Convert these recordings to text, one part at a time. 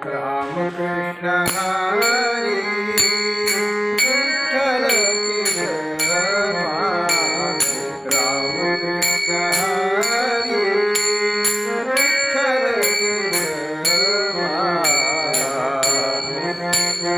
राम कृष्ण हरी विठ्ठल केशवा राम कृष्ण हरी विठ्ठल केशवा राम कृष्ण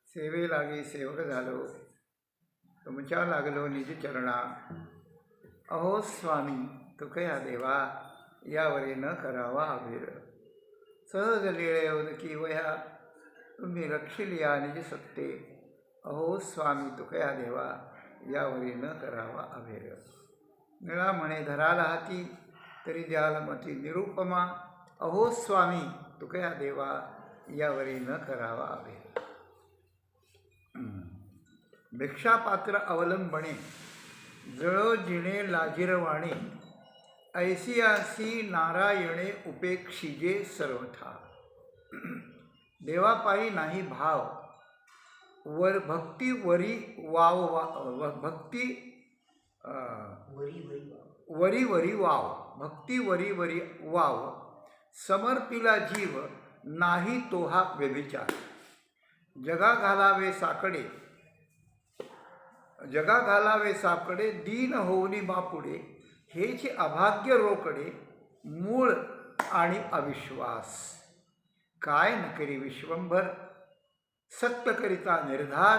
सेवे लागी सेवक झालो, तुमच्या लागलो निज चरणा. अहो स्वामी तुकया देवा, यावरी न करावा अभिर. सहज लीळे उदकी वया, तुम्ही रक्षिलिया निज सत्ते. अहो स्वामी तुकया देवा, यावरी न करावा अभिर. निळा म्हणे धराला हाती, तरी द्याल मती निरुपमा. अहो स्वामी तुकया देवा, यावरी न करावा अभिर. भिक्षापात्र अवलंबणे, जळो जिणे लाजिरवाणे. ऐसियासी नारायणे उपेक्षिजे सर्वथा. देवापायी नाही भाव, वर भक्ती वरी वाव भक्ती वरी वरी वाव. भक्ती वरी वरी वाव, समर्पिला जीव नाही तो हा व्यभिचार. जगा घालावे साकडे, जगा घालावे साकडे, दीन होऊनी बापुडे. हेच अभाग्य रोकडे, मूळ आणि अविश्वास. काय न करी विश्वंभर, सत्य करिता निर्धार.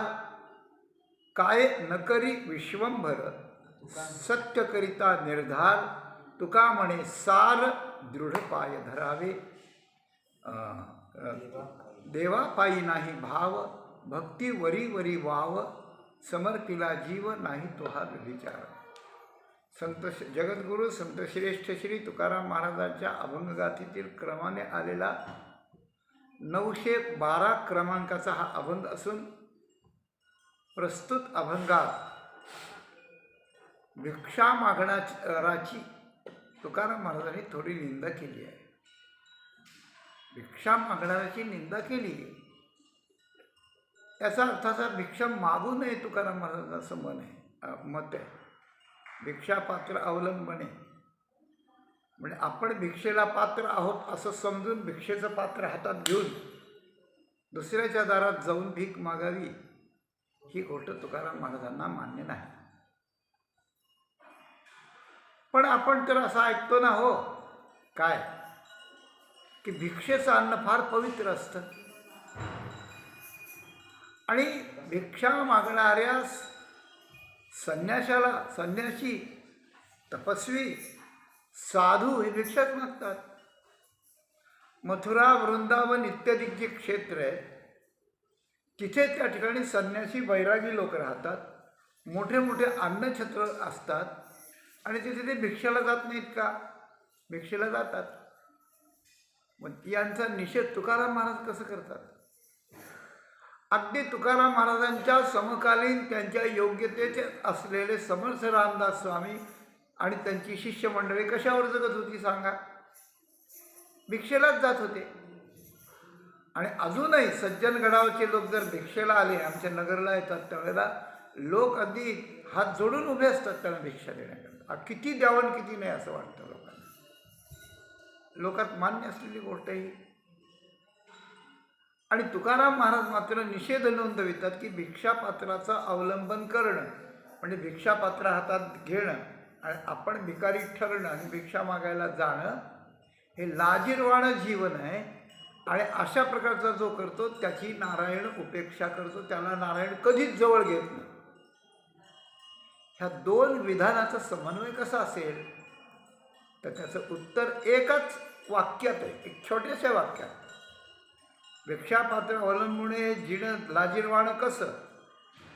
काय न करी विश्वंभर, सत्य करिता निर्धार. तुका म्हणे सार दृढ पाय धरावे. देवापायी नाही भाव, भक्ती वरी वरी वाव. समर्पिला जीव नाही तो हा व्यभिचार. संत जगद्गुरू संत श्रेष्ठ श्री तुकाराम महाराजांच्या अभंगगाथेतील क्रमाने आलेला 912 क्रमांकाचा हा अभंग असून प्रस्तुत अभंगात भिक्षा मागणाची तुकाराम महाराजांनी थोडी निंदा केली आहे. भिक्षा मागणाऱ्याची निंदा केली आहे. याचा अर्थ असा, भिक्षा मागू नये तुकाराम महाराजांचं असं मत आहे. भिक्षापात्र अवलंबणे म्हणजे आपण भिक्षेला पात्र आहोत असं समजून भिक्षेचं पात्र हातात घेऊन दुसऱ्याच्या दारात जाऊन भीक मागावी, ही गोष्ट तुकाराम महाराजांना मान्य नाही. पण आपण तर असं ऐकतो ना, हो काय की भिक्षेचं अन्न फार पवित्र असतं आणि भिक्षा मागणाऱ्या संन्यासी, तपस्वी, साधू हे भिक्षाच मागतात. मथुरा, वृंदावन इत्यादी जे क्षेत्र आहे तिथे त्या ठिकाणी संन्यासी बैरागी लोक राहतात. मोठे मोठे अन्नछत्र असतात आणि तिथे ते भिक्षेला जात नाहीत का? भिक्षेला जातात. मग यांचा निषेध तुकाराम महाराज कसं करतात? अगदी तुकाराम महाराजांच्या समकालीन त्यांच्या योग्यतेचे असलेले समर्थ रामदास स्वामी आणि त्यांची शिष्यमंडळी कशावर जगत होती सांगा? भिक्षेलाच जात होते. आणि अजूनही सज्जनगडावरचे लोक जर भिक्षेला आले, आमच्या नगरला येतात त्यावेळेला लोक अगदी हात जोडून उभे असतात त्यांना भिक्षा देण्याकरता. किती द्यावं किती नाही असं वाटतं लोकांना. लोकात मान्य असलेली गोष्ट ही. आणि तुकाराम महाराज मात्र निषेध नोंदवितात की भिक्षापात्राचं अवलंबन करणं म्हणजे भिक्षापात्र हातात घेणं आणि आपण भिकारी ठरणं आणि भिक्षा मागायला जाणं हे लाजिरवाणं जीवन आहे. आणि अशा प्रकारचा जो करतो त्याची नारायण उपेक्षा करतो, त्याला नारायण कधीच जवळ घेत नाही. ह्या दोन विधानाचा समन्वय कसा असेल तर त्याचं उत्तर एकच वाक्यात आहे, एक छोट्याशा वाक्यात. भिक्षापात्र अवलंबणे जिणं लाजिरवाणं कसं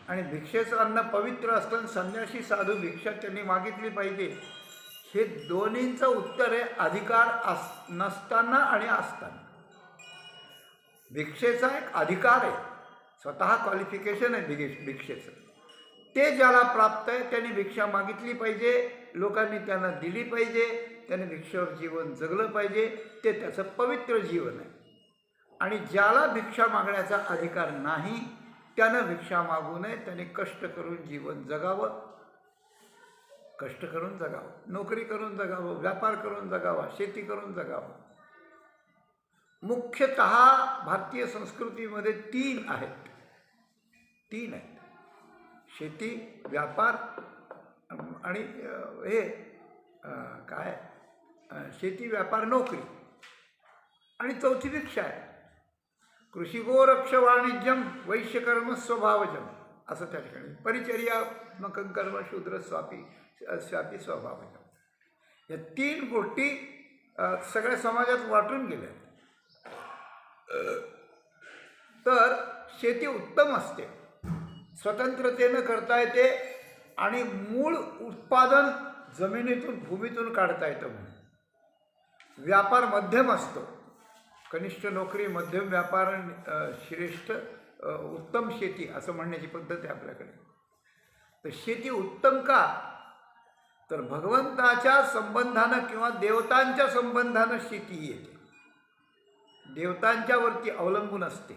आणि भिक्षेचं अन्न पवित्र असताना संन्यासी साधू भिक्षा त्यांनी मागितली पाहिजे, हे दोन्हींचं उत्तर आहे अधिकार नसताना आणि असताना. भिक्षेचा एक अधिकार आहे, स्वतः क्वालिफिकेशन आहे भिक्षेचं. ते ज्याला प्राप्त आहे त्यांनी भिक्षा मागितली पाहिजे, लोकांनी त्यांना दिली पाहिजे, त्याने भिक्षेवर जीवन जगलं पाहिजे. ते त्याचं पवित्र जीवन आहे. आणि ज्याला भिक्षा मागण्याचा अधिकार नाही त्यानं भिक्षा मागू नये. त्याने कष्ट करून जीवन जगावं, कष्ट करून जगावं, नोकरी करून जगावं, व्यापार करून जगावा, शेती करून जगावं. मुख्यतः भारतीय संस्कृतीमध्ये तीन आहेत. शेती, व्यापार आणि हे काय शेती, व्यापार, नोकरी, आणि चौथी भिक्षा आहे. कृषी गोरक्ष वाणिज्यम वैश्यकर्म स्वभावजम असं त्या ठिकाणी. परिचर्या मकं कर्म शूद्र स्वापी स्वभावजम. या तीन गोष्टी सगळ्या समाजात वाटून गेल्या. तर शेती उत्तम असते, स्वतंत्रतेनं करता येते आणि मूळ उत्पादन जमिनीतून भूमीतून काढता येतं. म्हणून व्यापार मध्यम असतो, कनिष्ठ नोकरी, मध्यम व्यापार, श्रेष्ठ उत्तम शेती असं म्हणण्याची पद्धत आहे आपल्याकडे. तर शेती उत्तम का, तर भगवंताच्या संबंधानं किंवा देवतांच्या संबंधानं शेती येते. देवतांच्यावरती अवलंबून असते.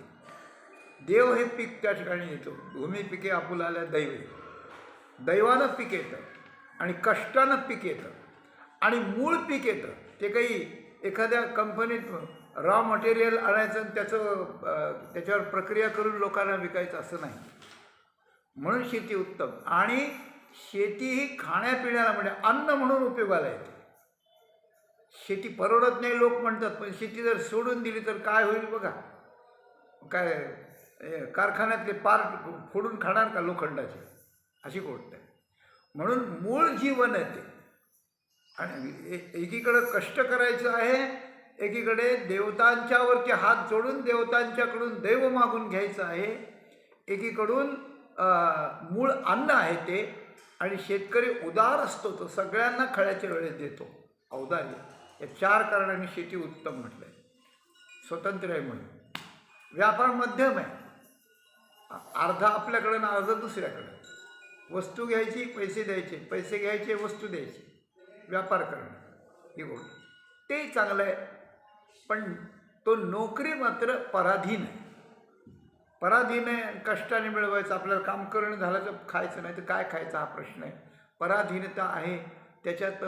देव हे पीक त्या ठिकाणी येतो. भूमी पिके आपुलाल्या दैवे, दैवानं पीक येतं आणि कष्टानं पीक येतं आणि मूळ पीक येतं. ते काही एखाद्या कंपनीत रॉ मटेरियल आणायचं आणि त्याच्यावर प्रक्रिया करून लोकांना विकायचं असं नाही. म्हणून शेती उत्तम. आणि शेती ही खाण्यापिण्याला म्हणजे अन्न म्हणून उपयोगाला येते. शेती परवडत नाही लोक म्हणतात, पण शेती जर सोडून दिली तर काय होईल बघा. काय कारखान्यातले पार्ट फोडून खाणार का लोखंडाचे, अशी गोष्ट आहे. म्हणून मूळ जीवन आहे ते. आणि एकीकडे कष्ट करायचं आहे, एकीकडे देवतांच्यावरती हात जोडून देवतांच्याकडून दैव मागून घ्यायचं आहे. एकीकडून मूळ अन्न आहे ते. आणि शेतकरी उदार असतो, तो सगळ्यांना खळ्याच्या वेळेत देतो. औदार्य. या चार कारणांनी शेती उत्तम म्हटलं आहे. स्वतंत्र आहे म्हणून. व्यापार मध्यम आहे, अर्धा आपल्याकडं आणि अर्धा दुसऱ्याकडं. वस्तू घ्यायची, पैसे द्यायचे, पैसे घ्यायचे, वस्तू द्यायची, व्यापार करणं ही गोष्ट तेही चांगलं आहे. पण तो नोकरी मात्र पराधीन आहे. पराधीन आहे. कष्टाने मिळवायचं, आपल्याला काम करणं झालं तर खायचं, नाही तर काय खायचं हा प्रश्न आहे. पराधीनता आहे त्याच्यात.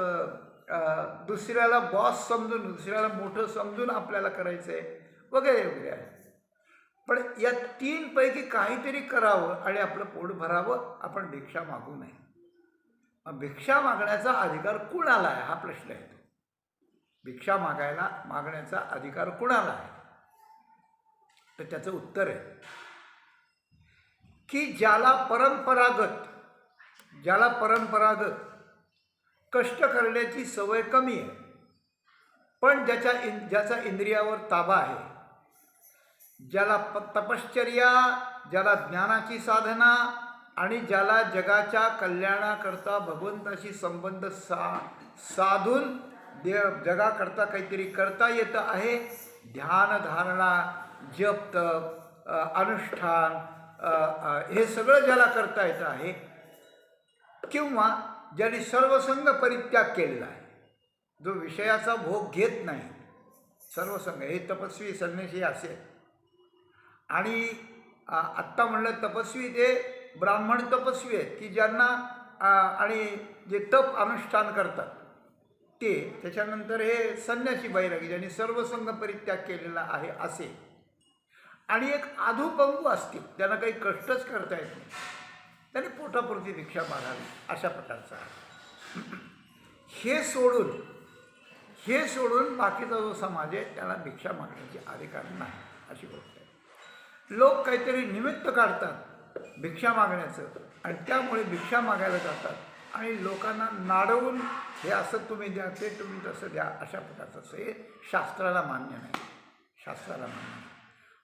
दुसऱ्याला बॉस समजून, दुसऱ्याला मोठं समजून आपल्याला करायचं आहे वगैरे वगैरे आहे. पण या तीनपैकी काहीतरी करावं आणि आपलं पोट भरावं. आपण भिक्षा मागू नये. मग भिक्षा मागण्याचा अधिकार कुणाला आहे हा प्रश्न आहे. भिक्षा मागण्याचा अधिकार कुणाला आहे, तर त्याचं उत्तर आहे की ज्याला परंपरागत कष्ट करण्याची सवय कमी आहे, पण ज्याचा इंद्रियावर ताबा आहे, ज्याला तपश्चर्या, ज्याला ज्ञानाची साधना आणि ज्याला जगाच्या कल्याणाकरता भगवंताशी संबंध साधून जगाकरता काहीतरी करता येतं आहे. ध्यान, धारणा, जप, तप, अनुष्ठान, हे सगळं ज्याला करता येतं आहे, किंवा ज्यांनी सर्वसंग परित्याग केलेला आहे, जो विषयाचा भोग घेत नाही, सर्वसंग, हे तपस्वी संन्यासी असे. आणि आत्ता म्हणलं तपस्वी ते ब्राह्मण तपस्वी आहेत की ज्यांना आणि जे तप अनुष्ठान करतात ते. त्याच्यानंतर हे संन्यासी बैरागी ज्यांनी सर्वसंग परित्याग केलेला आहे असे. आणि एक अधुपंगू असतील, त्यांना काही कष्टच करता येत नाही, त्यांनी पोटापुरती भिक्षा मागावी, अशा प्रकारचा आहे. हे सोडून बाकीचा जो समाज आहे त्याला भिक्षा मागण्याची अधिकार नाही, अशी गोष्ट आहे. लोक काहीतरी निमित्त काढतात भिक्षा मागण्याचं आणि त्यामुळे भिक्षा मागायला जातात आणि लोकांना नाडवून हे असं तुम्ही द्या, ते तुम्ही तसं द्या, अशा प्रकारचं. हे शास्त्राला मान्य नाही, शास्त्राला मान्य नाही.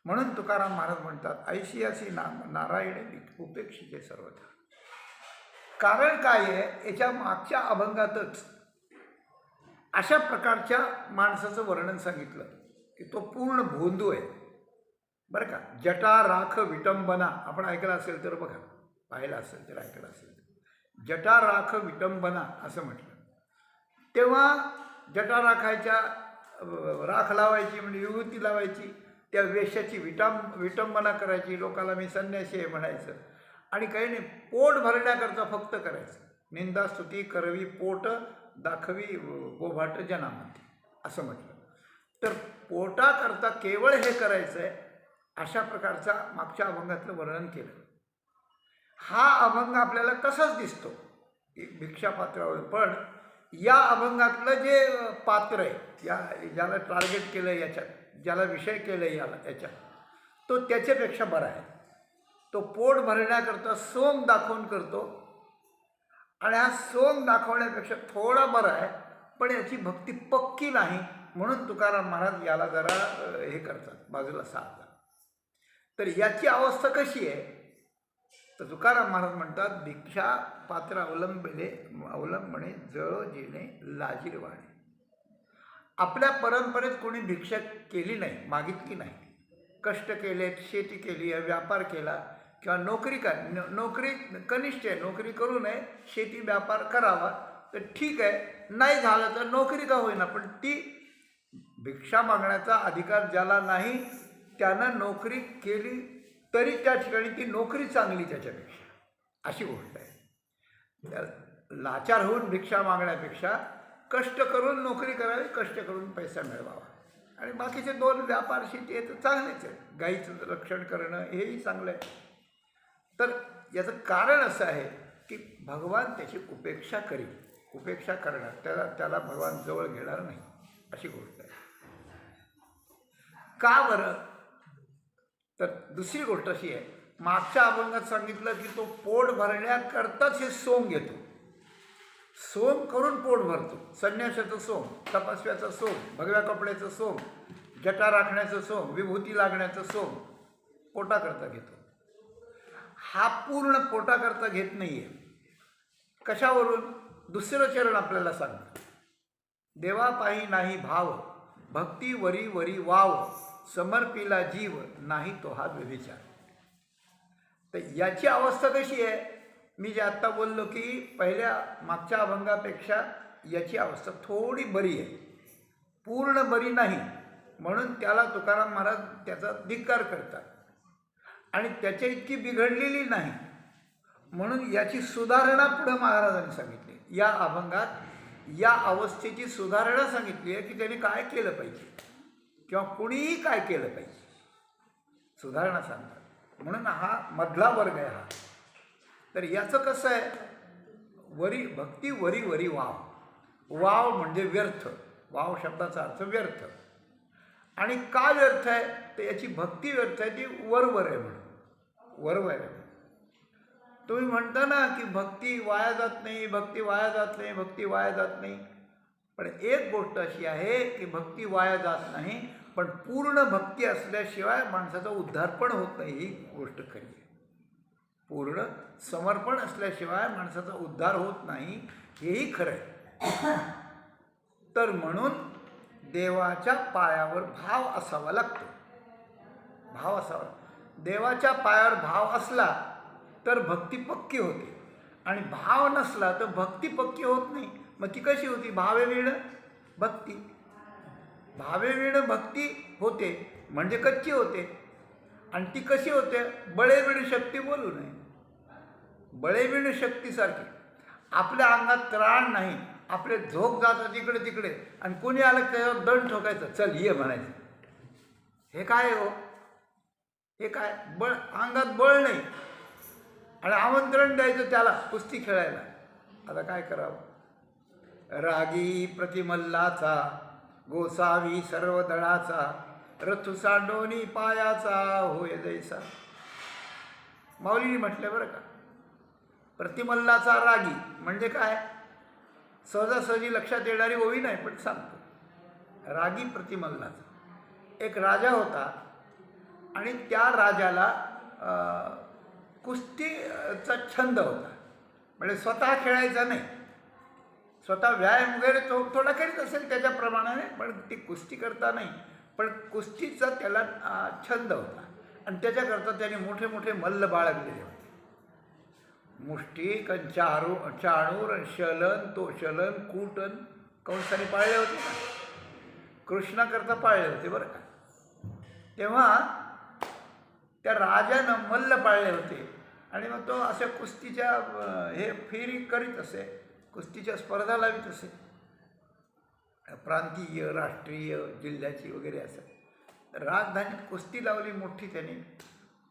म्हणून तुकाराम महाराज म्हणतात, ऐशी अशी नारायण उपेक्षिते सर्वथा. कारण काय आहे, याच्या मागच्या अभंगातच अशा प्रकारच्या माणसाचं वर्णन सांगितलं की तो पूर्ण भोंदू आहे बरं का. जटा राख विटंबना, आपण ऐकलं असेल तर बघा, पाहिलं असेल तर ऐकलं असेल तर, जटा राख विटंबना असं म्हटलं. तेव्हा जटा राखायच्या, राख लावायची म्हणजे विभूती लावायची, त्या वेशाची विटंबना करायची, लोकांना मी संन्यासी आहे म्हणायचं, आणि काही नाही, पोट भरण्याकरता फक्त करायचं. निंदा स्तुती करवी पोट, दाखवी गोभाट जनामध्ये, असं म्हटलं. तर पोटाकरता केवळ हे करायचं आहे अशा प्रकारचा मागच्या अभंगातलं वर्णन केलं. हा अभंग आपल्याला कसाच दिसतो भिक्षापात्रावर, पण या अभंगातलं जे पात्र आहे, ज्याला टार्गेट केलं याच्यात, ज्याला विषय केलं याच्यात, तो त्याच्यापेक्षा बरा आहे. तो पोट भरण्याकरता सोंग दाखवून करतो आणि हा सोंग दाखवण्यापेक्षा थोडा बरा आहे, पण याची भक्ती पक्की नाही, म्हणून तुकाराम महाराज याला जरा हे करतात, बाजूला सारतात. तर याची अवस्था कशी आहे तर तुकाराम महाराज म्हणतात, भिक्षा पात्र अवलंबणे जळ जेणे लाजीरवाणे. आपल्या परंपरेत कोणी भिक्षा केली नाही, मागितली नाही. कष्ट केलेत, शेती केली आहे, व्यापार केला किंवा नोकरी कनिष्ठ आहे, नोकरी करू नये, शेती व्यापार करावा तर ठीक आहे, नाही झालं तर नोकरी का होईना, पण ती भिक्षा मागण्याचा अधिकार ज्याला नाही त्यानं नोकरी केली तरी त्या ठिकाणी ती नोकरी चांगली त्याच्यापेक्षा, अशी गोष्ट आहे. लाचार होऊन भिक्षा मागण्यापेक्षा कष्ट करून नोकरी करावी, कष्ट करून पैसा मिळवावा, आणि बाकीचे दोन व्यापार शेती हे तर चांगलेच आहे. गाईचं रक्षण करणं हेही चांगलं आहे. तर याचं कारण असं आहे की भगवान त्याची उपेक्षा करील, उपेक्षा करणार, त्याला भगवान जवळ घेणार नाही, अशी गोष्ट आहे. का बरं? तर दुसरी गोष्ट अशी आहे, मागच्या अभंगात सांगितलं की तो पोट भरण्याकरताच हे सोंग घेतो, सोंग करून पोट भरतो. संन्यासाचं सोंग, तपस्व्याचं सोंग, भगव्या कपड्याचं सोंग, जटा राखण्याचं सोंग, विभूती लागण्याचं सोंग पोटाकरता घेतो. हा पूर्ण पोटाकरता घेत नाही आहे. कशावरून? दुसरं चरण आपल्याला सांगतं, देवापायी नाही भाव, भक्ती वरी वरी वाव, समर्पिला जीव नाही तो हा व्यभिचार. तर याची अवस्था कशी आहे? मी जे आत्ता बोललो की पहिल्या मागच्या अभंगापेक्षा याची अवस्था थोडी बरी आहे, पूर्ण बरी नाही, म्हणून त्याला तुकाराम महाराज त्याचा धिक्कार करतात. आणि त्याच्या इतकी बिघडलेली नाही, म्हणून याची सुधारणा पुढं महाराजांनी सांगितली. या अभंगात या अवस्थेची सुधारणा सांगितली आहे की त्याने काय केलं पाहिजे किंवा कुणीही काय केलं पाहिजे, सुधारणा सांगतात. म्हणून हा मधला वर्ग आहे हा. तर याचं कसं आहे, भक्ती वरी वरी वाव, वाव म्हणजे व्यर्थ, वाव शब्दाचा अर्थ व्यर्थ. आणि का व्यर्थ आहे तर याची भक्ती व्यर्थ आहे, ती वरवर आहे म्हणून, वरवर आहे. तुम्ही म्हणता ना की भक्ती वाया जात नाही, भक्ती वाया जात नाही, भक्ती वाया जात नाही, पण एक गोष्ट अशी आहे की भक्ती वाया जात नाही, पण पूर्ण भक्ती असल्याशिवाय माणसाचा उद्धार पण होत नाही, ही गोष्ट खरी आहे. पूर्ण समर्पण असल्याशिवाय माणसाचा उद्धार होत नाही, हेही खरं आहे. तर म्हणून देवाच्या पायावर भाव असावा लागतो, भाव असावा. देवाच्या पायावर भाव असला तर भक्ती पक्की होते, आणि भाव नसला तर भक्ती पक्की होत नाही. मग ती कशी होती? भावे विण भक्ती, भावे विण भक्ती होते म्हणजे कच्ची होते. आणि ती कशी होते? बळे विण शक्ती बोलू नये, बळे विण शक्तीसारखी. आपल्या अंगात त्राण नाही, आपले झोक जातं तिकडे तिकडे, आणि कोणी आलं त्याच्यावर दंड ठोकायचं, चल ये म्हणायचं. हे काय हो? हे काय? बळ, अंगात बळ नाही, आणि आमंत्रण द्यायचं त्याला कुस्ती खेळायला. आता काय करावं? रागी प्रतिमल्लाचा, गोसावी सर्व दळाचा, रथु सांडोनी पायाचा होय जैसा. माऊलीने म्हटलं बरं का. प्रतिमल्लाचा रागी म्हणजे काय? सहजासहजी लक्षात येणारी ओवी नाही, पण सांगतो. रागी प्रतिमल्लाचा एक राजा होता, आणि त्या राजाला कुस्तीचा छंद होता. म्हणजे स्वतः खेळायचा नाही, स्वतः व्यायाम वगैरे तो थोडा करीत असेल त्याच्याप्रमाणे, पण ती कुस्ती करता नाही, पण कुस्तीचा त्याला छंद होता. आणि त्याच्याकरता त्याने मोठे मोठे मल्ल बाळगलेले होते. मुष्टी, चाणूर, शलन, तोशलन, कूटन कंसाने पाळले होते ना, कृष्णाकरता पाळले होते बरं का. तेव्हा त्या राजानं मल्ल पाळले होते, आणि मग तो अशा कुस्तीच्या हे फेरी करीत असे, कुस्तीच्या स्पर्धा लावित असे. प्रांतीय, राष्ट्रीय, जिल्ह्याची वगैरे असं राजधानीत कुस्ती लावली मोठी त्यांनी.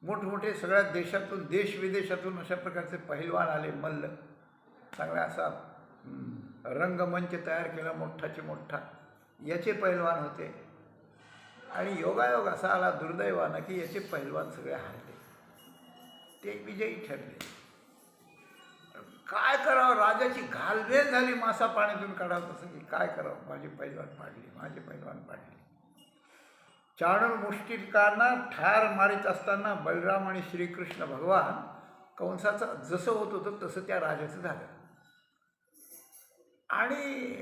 मोठमोठे सगळ्या देशातून, देशविदेशातून अशा प्रकारचे पहिलवान आले. मल्ल चांगला असा रंगमंच तयार केला मोठाचे मोठा. याचे पहिलवान होते. आणि योगायोग असा आला दुर्दैवानं की याचे पहिलवान सगळे हारले. ते विजयी ठरले. काय करावं, राजाची घालमेल झाली. मासा पाण्यातून काढावं तसं की काय करावं, माझी पहिलवान पाडली, माझे पहिलवान पाडली. चाणूर मुष्टिकांना ठार मारित असताना बलराम आणि श्रीकृष्ण भगवान कंसाचं जसं होत होतं तसं त्या राजाचं झालं. आणि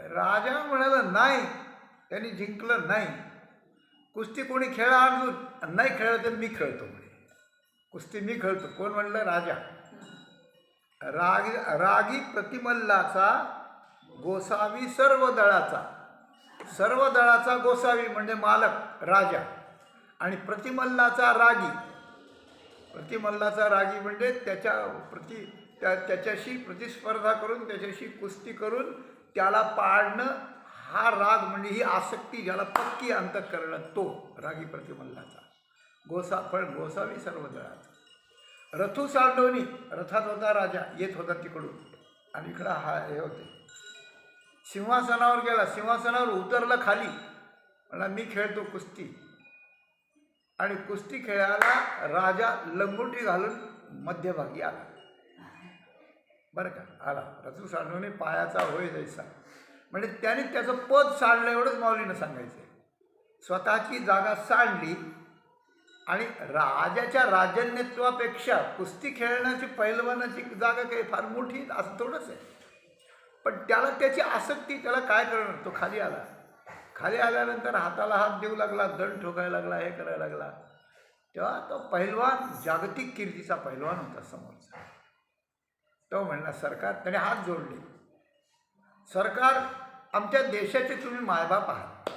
राजा म्हणाला नाही, त्यांनी जिंकलं नाही. कुस्ती कोणी खेळा अजून नाही खेळलं तर मी खेळतो म्हणे. कुस्ती मी खेळतो. कोण म्हणलं? राजा. रागी प्रतिमल्लाचा गोसावी सर्व दळाचा. सर्व दळाचा गोसावी म्हणजे मालक राजा, आणि प्रतिमल्लाचा रागी. प्रतिमल्लाचा रागी म्हणजे त्याच्याशी प्रतिस्पर्धा करून, त्याच्याशी कुस्ती करून त्याला पाडणं. हा राग म्हणजे ही आसक्ती, ज्याला पक्की अंतःकरण, तो रागी प्रतिमल्लाचा. गोसावी सर्व दळाचा. रथू सांडवणी, रथात होता राजा, येत होता तिकडून, आणि इकडं हे होते. सिंहासनावर गेला, सिंहासनावर उतरला खाली, म्हणला मी खेळतो कुस्ती. आणि कुस्ती खेळायला राजा लंगोटी घालून मध्यभागी आला. बरं का, आला. रथू सांडवणी पायाचा होय जैसा, म्हणजे त्याने त्याचं पद सांडलं एवढंच माऊलीनं सांगायचं. स्वतःची जागा सांडली. आणि राजाच्या राजन्यत्वापेक्षा कुस्ती खेळण्याची, पहिलवानाची जागा काही फार मोठी असं थोडंच आहे. पण त्याला त्याची आसक्ती, त्याला काय करणार. तो खाली आला. खाली आल्यानंतर हाताला हात देऊ लागला, दंड ठोकायला लागला, हे करायला लागला. तेव्हा तो पहिलवान जागतिक कीर्तीचा पहिलवान होता समोरचा. तो म्हणला सरकार, त्याने हात जोडले. सरकार, आमच्या देशाचे तुम्ही मायबाप आहात.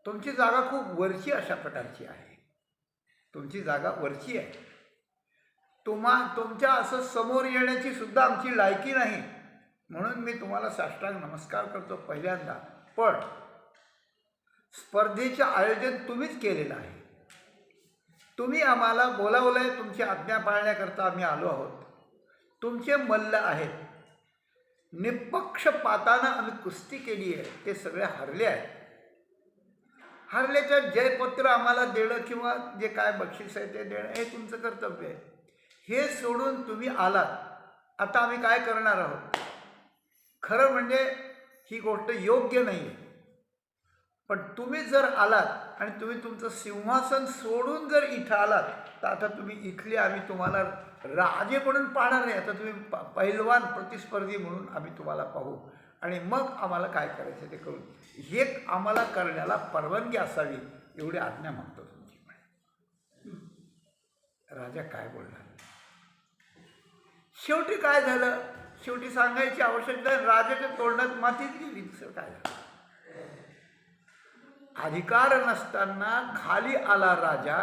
तुमची जागा खूप वरची अशा प्रकारची आहे. तुमची जागा वरची आहे. तुमच्या असं समोर येण्याची सुद्धा आमची लायकी नाही. म्हणून मी तुम्हाला साष्टांग नमस्कार करतो पहिल्यांदा. पण स्पर्धेचे आयोजन तुम्हीच केलेलं आहे. तुम्ही आम्हाला बोलावलं आहे, तुमची आज्ञा पाळण्याकरता आम्ही आलो आहोत. तुमचे मल्ल आहेत. निपक्षपातानं आम्ही कुस्ती केली आहे. ते सगळे हरले आहेत. हरल्याचं जयपत्र आम्हाला देणं किंवा जे काय बक्षीस आहे ते देणं हे तुमचं कर्तव्य आहे. हे सोडून तुम्ही आलात. आता आम्ही काय करणार आहोत? खरं म्हणजे ही गोष्ट योग्य नाही आहे. पण तुम्ही जर आलात आणि तुम्ही तुमचं सिंहासन सोडून जर इथं आलात, तर आता तुम्ही इथले आम्ही तुम्हाला राजे म्हणून पाहणार नाही. आता तुम्ही पहिलवान प्रतिस्पर्धी म्हणून आम्ही तुम्हाला पाहू, आणि मग आम्हाला काय करायचं ते करू. हे आम्हाला करण्याला परवानगी असावी एवढी आज्ञा मागतो तुमची. राजा काय बोलणार? शेवटी काय झालं? शेवटी सांगायची आवश्यकता, राजाच्या तोंडात मातीच गेली. दुसरं काय झालं? अधिकार नसताना खाली आला राजा,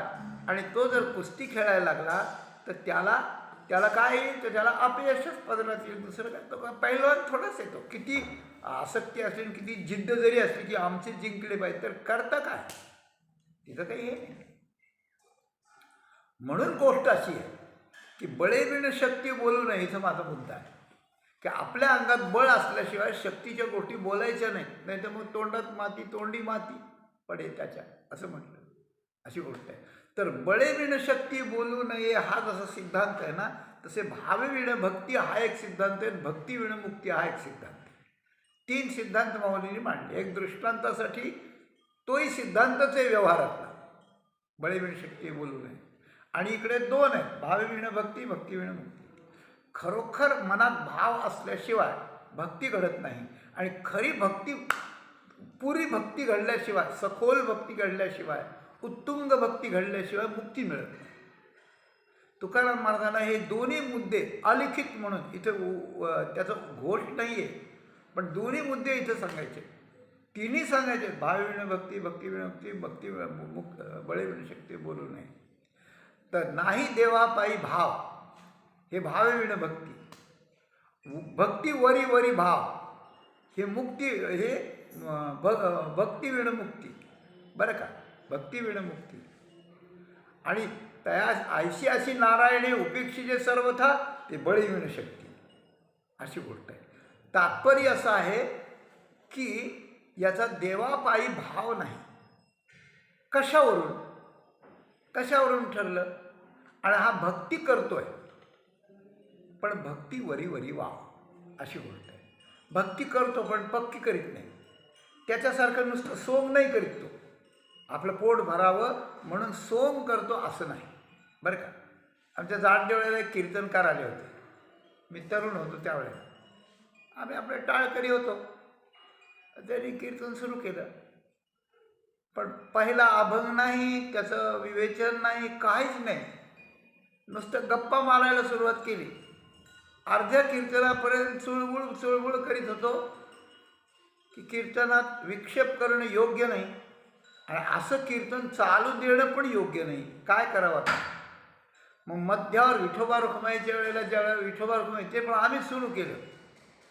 आणि तो जर कुस्ती खेळायला लागला तर त्याला काय येईल? तर त्याला अपयशच पदरात येईल. दुसरं काय? तो पहिलवान थोडाच येतो. किती आसक्ती असेल, किती जिद्द जरी असली की आमचे जिंकले पाहिजे, तर करता काय? तिथं काही हे नाही. म्हणून गोष्ट अशी आहे की बळेबिण शक्ती बोलू नये. इथं माझा मुद्दा आहे की आपल्या अंगात बळ असल्याशिवाय शक्तीच्या गोष्टी बोलायच्या नाहीत. नाही तर मग तोंडात माती, तोंडी माती पडे त्याच्या, असं म्हटलं. अशी गोष्ट आहे. तर बळेबिण शक्ती बोलू नये हा जसा सिद्धांत आहे ना, तसे भावविण भक्ती हा एक सिद्धांत आहे, भक्तिविण मुक्ती हा एक सिद्धांत आहे. 3 सिद्धांत माऊलींनी मांडले. एक दृष्टांतासाठी तोही सिद्धांतच आहे व्यवहारातला, बळेबिण शक्ती बोलू नये. आणि इकडे 2 आहेत, भावविण भक्ती, भक्तिविण मुक्ती. खरोखर मनात भाव असल्याशिवाय भक्ती घडत नाही. आणि खरी भक्ती, पुरी भक्ती घडल्याशिवाय, सखोल भक्ती घडल्याशिवाय, उत्तुंग भक्ती घडल्याशिवाय मुक्ती मिळत नाही. तुकाराम महाराजांना हे दोन्ही मुद्दे अलिखित म्हणून इथं त्याचं घोष नाही आहे, पण दोन्ही मुद्दे इथं सांगायचे. तिन्ही सांगायचे, भावविण भक्ती, भक्तिविण मुक्ती, बळेविण शक्ती बोलू नये. तर नाही देवापायी भाव, हे भावविण भक्ती. भक्ती वरी वरी भाव, हे मुक्ती, हे भक्ती विणमुक्ती, बरं का, भक्ती विणमुक्ती. आणि तया ऐशी अशी नारायणे उपेक्षिजे सर्वथा ते बळी विण शक्ती, अशी गोष्ट आहे. तात्पर्य असं आहे की याचा देवापायी भाव नाही. कशावरून कशावरून ठरलं? आणि हा भक्ती करतोय, पण भक्ती वरी वरी वाव, अशी गोष्ट आहे. भक्ती करतो पण पक्की करीत नाही. त्याच्यासारखं नुसतं सोंग नाही करीत तो. आपलं पोट भरावं म्हणून सोंग करतो असं नाही, बरं का. आमच्या जाडदेवळ्याला एक कीर्तनकार आले होते. मी तरुण होतो त्यावेळेला. आम्ही आपले टाळकरी होतो. त्यांनी कीर्तन सुरू केलं, पण पहिला अभंग नाही, त्याचं विवेचन नाही, काहीच नाही. नुसतं गप्पा मारायला सुरुवात केली. अर्ध्या कीर्तनापर्यंत चुळबुळ चुळबुळ करीत होतो की कीर्तनात विक्षेप करणं योग्य नाही आणि असं कीर्तन चालू देणं पण योग्य नाही. काय करावं आता? मग मध्यावर विठोबा रखुमाईच्या वेळेला ज्यावेळेला विठोबा रखुमाई ते पण आम्ही सुरू केलं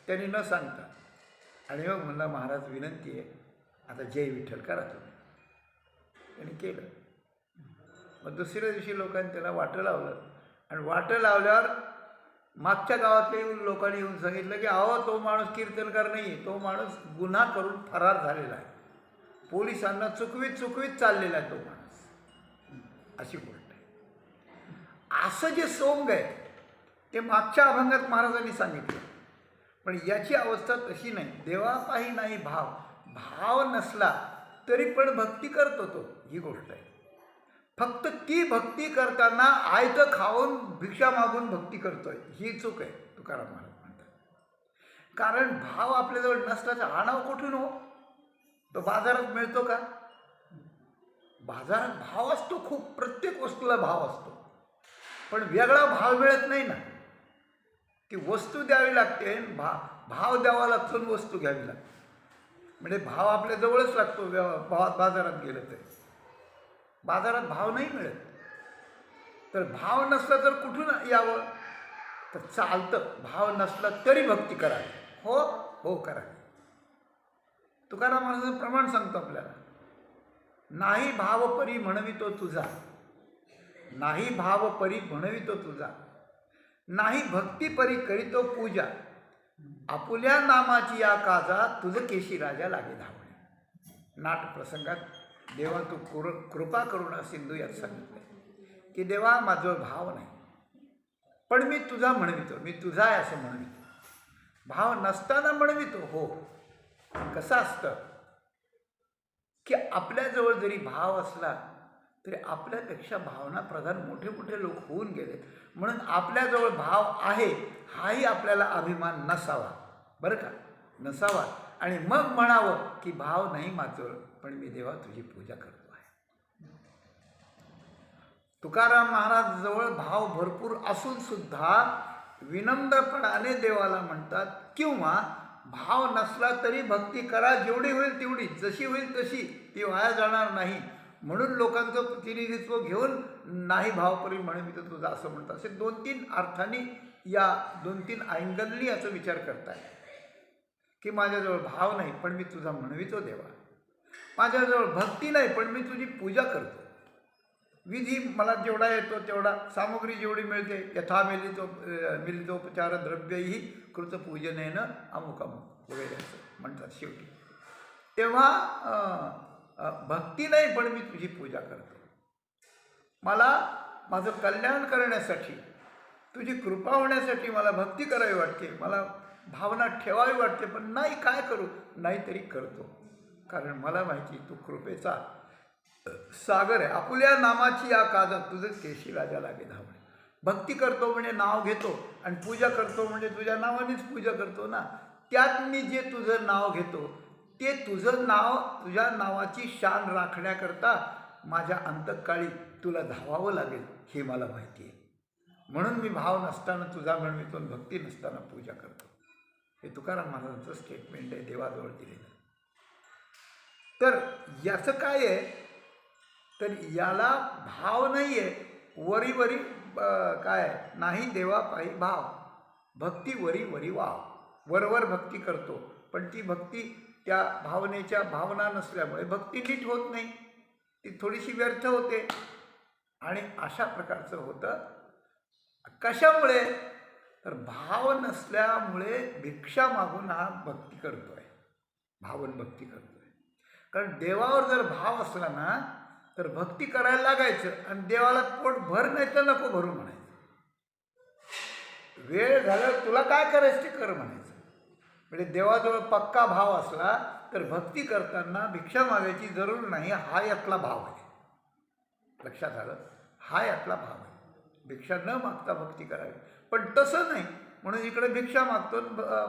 त्यांनी न सांगता. आणि मग म्हणला महाराज विनंती आहे, आता जय विठ्ठल करा तुम्ही. त्यांनी केलं. मग दुसऱ्या दिवशी लोकांनी त्याला वाटं लावलं आणि वाटं लावल्यावर मागच्या गावातल्या लोकांनी येऊन सांगितलं की अहो तो माणूस कीर्तनकार नाही आहे, तो माणूस गुन्हा करून फरार झालेला आहे, पोलिसांना चुकवीत चाललेला आहे तो माणूस, अशी गोष्ट आहे. असं जे सोंग आहे ते मागच्या अभंगात महाराजांनी सांगितलं. पण याची अवस्था तशी नाही. देवापाही नाही भाव, भाव नसला तरी पण भक्ती करतो तो, ही गोष्ट आहे. फक्त ती भक्ती करताना आयतं खाऊन भिक्षा मागून भक्ती करतोय, ही चूक आहे, तुकाराम महाराज म्हणतात. कारण भाव आपल्याजवळ नसला तर आणावं कुठून हो? तो बाजारात मिळतो का? बाजारात भाव असतो खूप, प्रत्येक वस्तूला भाव असतो, पण वेगळा भाव मिळत नाही ना. ती वस्तू द्यावी लागते, भाव द्यावा लागतो आणि वस्तू घ्यावी लागते. म्हणजे भाव आपल्या जवळच लागतो. बाजारात गेलं तरी बाजारात भाव नाही मिळत. तर भाव नसला तर कुठून यावं? तर चालतं, भाव नसला तरी भक्ती करावी. हो हो करावी. तुकाराम महाराजांचं प्रमाण सांगतो आपल्याला, नाही भाव परी म्हणवितो तुझा, नाही भाव परी म्हणवितो तुझा, नाही भक्ती परी करीतो पूजा, आपुल्या नामाची या काजा तुझं केशी राजा लागे धावणे. नाट प्रसंगात देवा तू कृपा करुणा सिंधू यात सांगितलं की देवा माझं भाव नाही, पण मी तुझा म्हणवितो, मी तुझा आहे असं म्हणवितो. भाव नसताना म्हणवितो. हो, कसं असतं की आपल्याजवळ जरी भाव असला तरी आपल्यापेक्षा भावना प्रधान मोठे मोठे लोक होऊन गेलेत, म्हणून आपल्याजवळ भाव आहे हाही आपल्याला अभिमान नसावा, बरं का, नसावा. आणि मग म्हणावं की भाव नाही माझं, पण मी देवा तुझी पूजा करतो आहे. तुकाराम महाराज जवळ भाव भरपूर असून सुद्धा विनम्रपणाने देवाला म्हणतात, किंवा भाव नसला तरी भक्ती करा, जेवढी होईल तेवढी, जशी होईल तशी, ती वाया जाणार नाही. म्हणून लोकांचं प्रतिनिधित्व घेऊन नाही भावपरी म्हणवितो तुझा असं म्हणतात. असे 2-3 अर्थांनी, या 2-3 अँगलनी याचा विचार करताय की माझ्याजवळ भाव नाही पण मी तुझा म्हणवितो देवा, माझ्याजवळ भक्ती नाही पण मी तुझी पूजा करतो, विधी मला जेवढा येतो तेवढा, सामग्री जेवढी मिळते यथा मिलितोपचार द्रव्यही कृतपूजनेन अमुक अमुक वगैरे असं म्हणतात शेवटी. तेव्हा भक्ती नाही पण मी तुझी पूजा करतो, मला माझं कल्याण करण्यासाठी, तुझी कृपा होण्यासाठी मला भक्ती करावी वाटते, मला भावना ठेवावी वाटते, पण नाही, काय करू, नाही तरी करतो. कारण मला माहिती तू कृपेचा सागर आहे. आपुल्या नामाची या काजा तुझं केशी राजा लागे धावणे. भक्ती करतो म्हणजे नाव घेतो, आणि पूजा करतो म्हणजे तुझ्या नावानेच पूजा करतो ना. त्यात मी जे तुझं नाव घेतो ते तुझं नाव, तुझ्या नावाची शान राखण्याकरता माझ्या अंतकाळी तुला धावावं लागेल हे मला माहिती आहे. म्हणून मी भाव नसताना तुझा म्हणवितो, भक्ती नसताना पूजा करतो. हे तुकाराम महाराजांचं स्टेटमेंट आहे देवाजवळ दिलेलं. तर याचं काय आहे, तर याला भाव नाही आहे, वरी वरी काय नाही देवापायी भाव, भक्ती वरी वरी वाव. वरवर भक्ती करतो पण ती भक्ती त्या भावनेच्या भावना नसल्यामुळे भक्ती नीट होत नाही, ती थोडीशी व्यर्थ होते. आणि अशा प्रकारचं होतं. कशामुळे? तर भाव नसल्यामुळे भिक्षा मागून हा भक्ती करतोय, भावन भक्ती करतोय. कारण देवावर जर भाव असला ना तर भक्ती करायला लागायचं आणि देवाला पोट भर नाही तर नको भरू म्हणायचं. वेळ झाल्यावर तुला काय करायचं ते कर म्हणायचं. म्हणजे देवाजवळ पक्का भाव असला तर भक्ती करताना भिक्षा मागायची जरूर नाही, हा यातला भाव आहे. लक्षात आलं? हा यातला भाव आहे. भिक्षा न मागता भक्ती करावी. पण तसं नाही, म्हणून इकडे भिक्षा मागतो,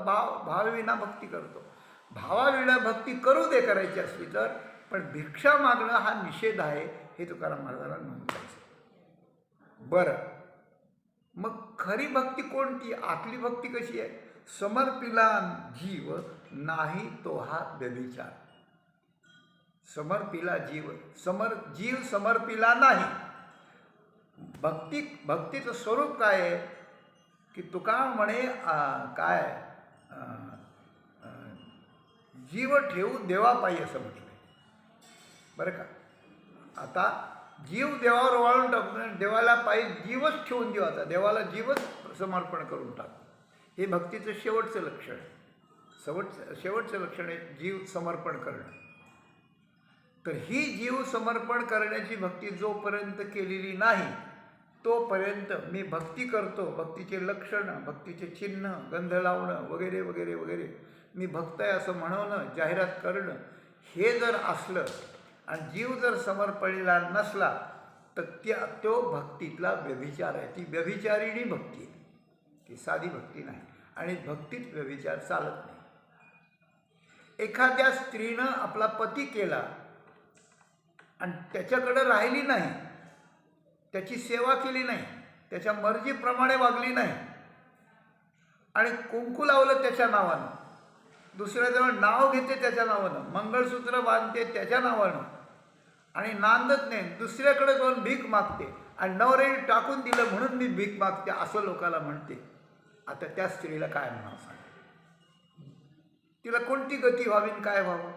भावाविना भक्ती करतो. भावाविना भक्ती करू दे करायची असली तर, पण भिक्षा मागणं हा निषेध आहे, हे तुकाराम महाराजांना नोंदवायचं. बरं, मग खरी भक्ती कोणती? आतली भक्ती कशी आहे? समर्पिला जीव नाही तो हा व्यभिचार. समर्पिला जीव, जीव समर्पिला नाही. भक्तीचं स्वरूप काय आहे की तुका म्हणे काय जीव ठेवू देवापायी असं म्हटलं. बरं का? आता जीव देवावर वाळून टाकून देवाला पायी जीवच ठेवून देऊ, आता देवाला जीवच समर्पण करून टाकू, हे भक्तीचं शेवटचं लक्षण आहे. शेवटचं लक्षण आहे जीव समर्पण करणं. तर ही जीव समर्पण करण्याची भक्ती जोपर्यंत केलेली नाही तोपर्यंत मी भक्ती करतो, भक्तीचे लक्षणं, भक्तीचे चिन्ह, गंध लावणं वगैरे वगैरे वगैरे, मी भक्त आहे असं म्हणवणं, जाहिरात करणं, हे जर असलं आणि जीव जर समर्पणेला नसला तर तो भक्तीतला व्यभिचार आहे. ती व्यभिचारिणी भक्ती आहे, ती साधी भक्ती नाही. आणि भक्तीत व्यभिचार चालत नाही. एखाद्या स्त्रीनं आपला पती केला आणि त्याच्याकडे राहिली नाही, त्याची सेवा केली नाही, त्याच्या मर्जीप्रमाणे वागली नाही आणि कुंकू लावलं त्याच्या नावानं, दुसऱ्याजवळ नाव घेते त्याच्या नावानं, मंगळसूत्र बांधते त्याच्या नावानं आणि नांदत नाही, दुसऱ्याकडे जाऊन भीक मागते आणि नवऱ्याने टाकून दिलं म्हणून मी भीक मागते असं लोकाला म्हणते. आता त्या स्त्रीला काय म्हणावं सांग? तिला कोणती गती व्हावी, काय व्हावं?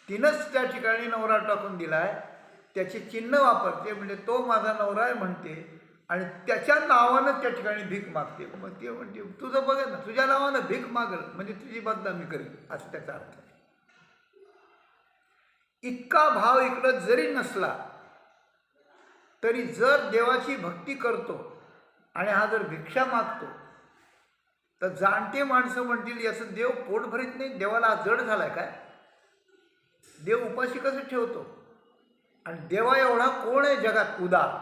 तिनंच त्या ठिकाणी नवरा टाकून दिलाय, त्याचे चिन्ह वापरते, म्हणजे तो माझा नवरा आहे म्हणते आणि त्याच्या नावानं त्या ठिकाणी भीक मागते. मग ते म्हणते तुझं बघ ना, तुझ्या नावानं भीक मागल म्हणजे तुझी बदनामी करेल, असं त्याचा अर्थ आहे. इतका भाव इकडं जरी नसला तरी जर देवाची भक्ती करतो आणि हा जर भिक्षा मागतो तर जाणते माणसं म्हणतील याचं देव पोट भरीत नाही, देवाला जड झालाय काय? देव उपाशी कसं ठेवतो? आणि देवा एवढा कोण आहे जगात उदार?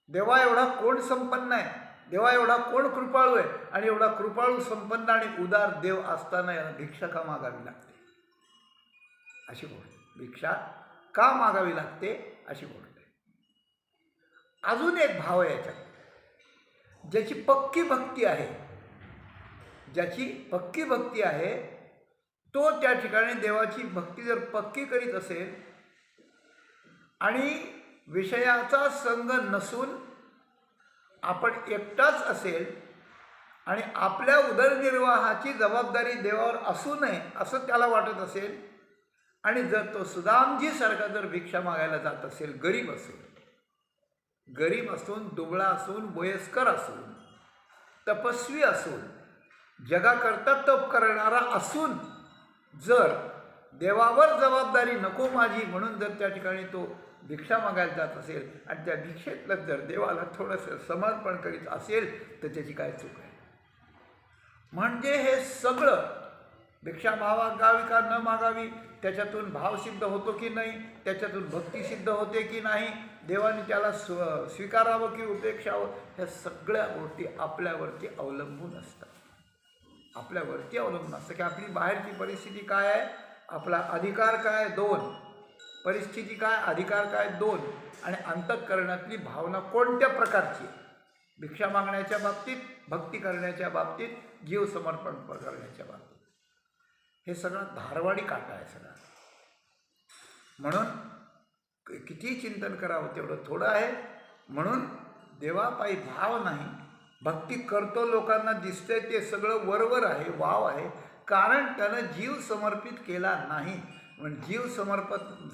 देवा एवढा कोण संपन्न आहे? देवा एवढा कोण कृपाळू आहे? आणि एवढा कृपाळू, संपन्न आणि उदार देव असताना याला भिक्षा का मागावी लागते? अशी गोष्ट. भिक्षा का मागावी लागते अशी गोष्ट आहे. अजून एक भाव आहे याच्यात, ज्याची पक्की भक्ती आहे, ज्याची पक्की भक्ती आहे तो त्या ठिकाणी देवाची भक्ती जर पक्की करीत असेल आणि विषयाचा संग नसून आपण एकटाच असेल आणि आपल्या उदरनिर्वाहाची जबाबदारी देवावर असू नये असं त्याला वाटत असेल आणि जर तो सुदामजीसारखा जर भिक्षा मागायला जात असेल, गरीब असून, दुबळा असून, वयस्कर असून, तपस्वी असून, जगाकरता तप करणारा असून, जर देवावर जबाबदारी नको माझी म्हणून जर त्या ठिकाणी तो भिक्षा मागायला जात असेल आणि त्या भिक्षेतलं जर देवाला थोडंसं समर्पण करीत असेल तर त्याची काय चूक आहे? म्हणजे हे सगळं भिक्षा मागावी का न मागावी, त्याच्यातून भाव सिद्ध होतो की नाही, त्याच्यातून भक्ती सिद्ध होते की नाही, देवाने त्याला स्वीकारावं की उपेक्षावं, ह्या सगळ्या गोष्टी आपल्यावरती अवलंबून असतात. आपल्यावरती अवलंबून असतं की आपली बाहेरची परिस्थिती काय आहे, आपला अधिकार काय, 2, परिस्थिती काय, अधिकार काय, 2, आणि अंतःकरणातली भावना कोणत्या प्रकारची, भिक्षा मागण्याच्या बाबतीत, भक्ती करण्याच्या बाबतीत, जीव समर्पण करण्याच्या बाबतीत, हे सगळं धारवाडी काटा आहे सगळा. म्हणून किती चिंतन करावं तेवढं थोडं आहे. म्हणून देवापायी भाव नाही, भक्ती करतो लोकांना दिसतंय ते सगळं वरवर आहे, वाव आहे, कारण त्यानं जीव समर्पित केला नाही. म्हणजे जीव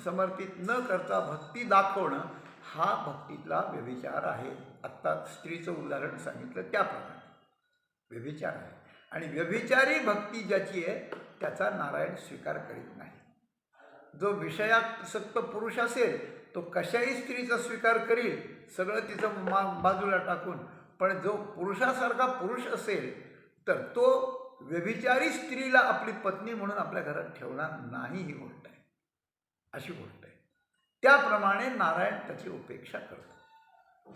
समर्पित न करता भक्ती दाखवणं हा भक्तीतला व्यभिचार आहे. आत्ता स्त्रीचं उदाहरण सांगितलं त्याप्रमाणे व्यभिचार आहे. आणि व्यभिचारी भक्ती ज्याची आहे त्याचा नारायण स्वीकार करीत नाही. जो विषयासक्त पुरुष असेल तो कशाही स्त्रीचा स्वीकार करील, सगळं तिचं बाजूला टाकून. पण जो पुरुषासारखा पुरुष असेल तर तो व्यभिचारी स्त्रीला आपली पत्नी म्हणून आपल्या घरात ठेवणार नाही. ही गोष्ट आहे, अशी गोष्ट आहे. त्याप्रमाणे नारायण त्याची उपेक्षा करतो.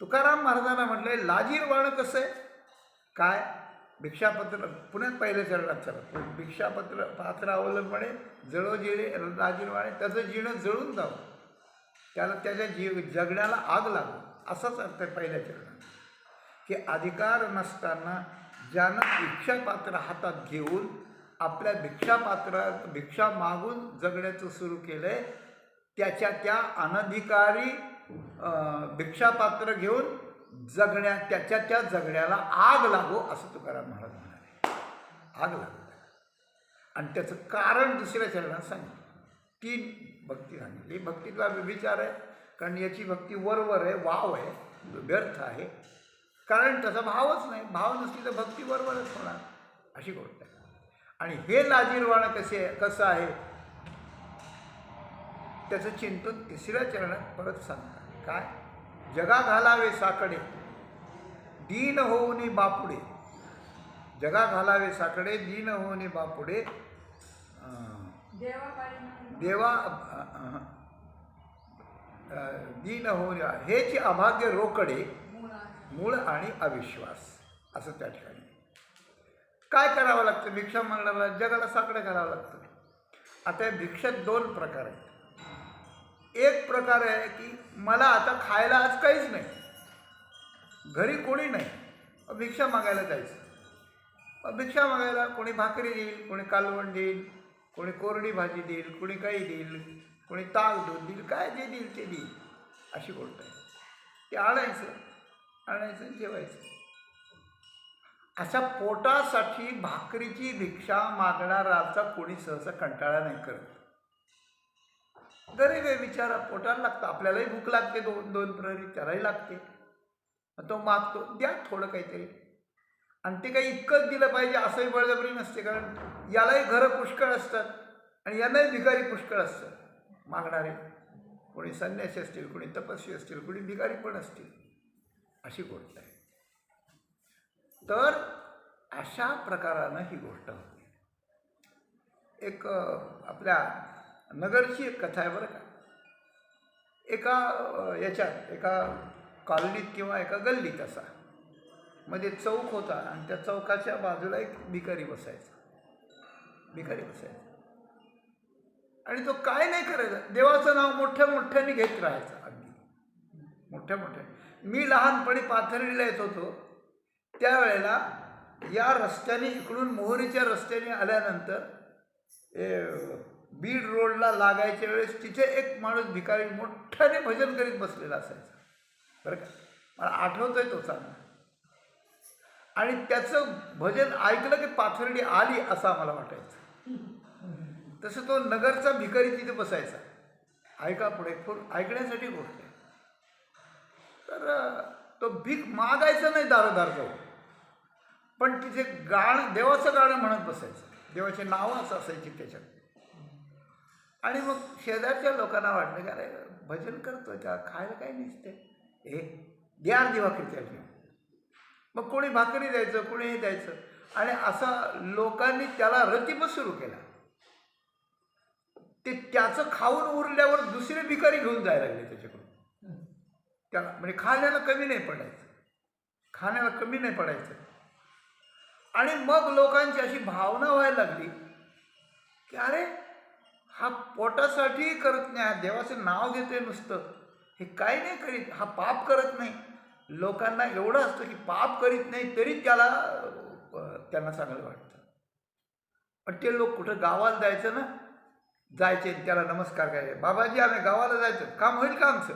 तुकाराम महाराजांना म्हटलंय लाजीरवाणं कसं आहे काय. भिक्षापत्र पुण्यात पहिल्या चरणात चला, भिक्षापत्र पात्र अवलंबणे जळो जिळे लाजीरवाणे, त्याचं जीणं जळून जावं, त्याला त्याच्या जगण्याला आग लागो, असाच अर्थ आहे पहिल्या चरणात. की अधिकार नसताना ज्यानं भिक्षापात्र हातात घेऊन आपल्या भिक्षा मागून जगण्याचं सुरू केलं आहे, त्याच्या त्या अनधिकारी भिक्षापात्र घेऊन त्याच्या जगण्याला आग लागो असं तुकाराम महाराज म्हणाले. आग लागो. आणि त्याचं कारण दुसऱ्या चरणात सांगितलं. 3 भक्ती सांगितली. भक्तीतला व्यभिचार आहे कारण याची भक्ती वरवर आहे, वाव आहे, व्यर्थ आहे. कारण त्याचा भावच नाही. भाव नसली तर भक्ती वरवरच होणार, अशी गोष्ट आहे. आणि हे लाजीरवाणं कसं आहे त्याचं चिंतन तिसऱ्या चरणात परत सांगतात. काय. जगा घालावे साकडे दीन होऊनी बापुडे. जगा घालावे साकडे दीन होऊनी बापुडे. देवा दीन होऊन हेची अभाग्य रोकडे मूळ आणि अविश्वास. असं त्या ठिकाणी काय करावं लागतं. भिक्षा मागणाऱ्याला जगाला साकडं घालावं लागतं. आता या भिक्षेत 2 प्रकार आहेत. एक प्रकार आहे की मला आता खायला आज काहीच नाही, घरी कोणी नाही, भिक्षा मागायला जायचं. भिक्षा मागायला कोणी भाकरी देईल, कोणी कालवण देईल, कोणी कोरडी भाजी देईल, कोणी काही देईल, कोणी ताक दूध देईल, काय जे देईल ते देईल, अशी गोष्ट आहे. ते आणायचं जेवायचं. अशा पोटासाठी भाकरीची भिक्षा मागणाराचा कोणी सहसा कंटाळा नाही करत. गरीब आहे बिचारा, पोटाला लागतं. आपल्यालाही भूक लागते, 2 प्रहरी त्यालाही लागते. तो मागतो, द्या थोडं काहीतरी. आणि ते काही इतकंच दिलं पाहिजे असंही बळजबरी नसते. कारण यालाही घरं पुष्कळ असतात आणि यांनाही भिकारी पुष्कळ असतात मागणारे. कोणी संन्यासी असतील, कोणी तपस्वी असतील, कोणी भिकारी पण असतील, अशी गोष्ट आहे. तर अशा प्रकारानं ही गोष्ट होती. एक आपल्या नगरची एक कथा आहे बरं का. एका कॉलनीत किंवा एका गल्लीत असा मध्ये चौक होता आणि त्या चौकाच्या बाजूला एक भिकारी बसायचा. आणि तो काय नाही करायचा, देवाचं नाव मोठ्याने घेत राहायचा. अगदी मोठ्या. मी लहानपणी पाथर्डीला येत होतो त्यावेळेला या रस्त्याने इकडून मोहरीच्या रस्त्याने आल्यानंतर बीड रोडला लागायच्या वेळेस तिथे एक माणूस भिकारी मोठ्याने भजन करीत बसलेला असायचा बरं का. मला आठवतोय तो चांगला. आणि त्याचं भजन ऐकलं की पाथर्डी आली असं आम्हाला वाटायचं. तसं तो नगरचा भिकारी तिथे बसायचा. ऐका पुढे ऐकण्यासाठी गोष्ट आहे. तर तो भीक मागायचा नाही दारोदार जाऊन, पण तिथे देवाचं गाणं म्हणत बसायचं. देवाचे नावं असायची त्याच्यात. आणि मग शेजारच्या लोकांना वाटलं की अरे भजन करतोय का, खायला काही नसते, द्या अर्धी भाकरी त्याची. मग कोणी भाकरी द्यायचं, कोणी हे द्यायचं. आणि असा लोकांनी त्याला रतीप सुरू केला. ते त्याचं खाऊन उरल्यावर दुसरे भिकारी घेऊन जायला लागले त्याच्याकडून. त्याला म्हणजे खाण्याला कमी नाही पडायचं. आणि मग लोकांची अशी भावना व्हायला लागली की अरे हा पोटासाठी करत नाही, देवाचं नाव घेतोय नुसतं, हे काय नाही करीत, हा पाप करत नाही. लोकांना एवढं असतं की पाप करीत नाही तरी त्यांना चांगलं वाटतं. पण ते लोक कुठं गावाला जायचं ना, जायचे त्याला नमस्कार करायचे. बाबाजी आम्ही गावाला जायचं, काम होईल का आमचं?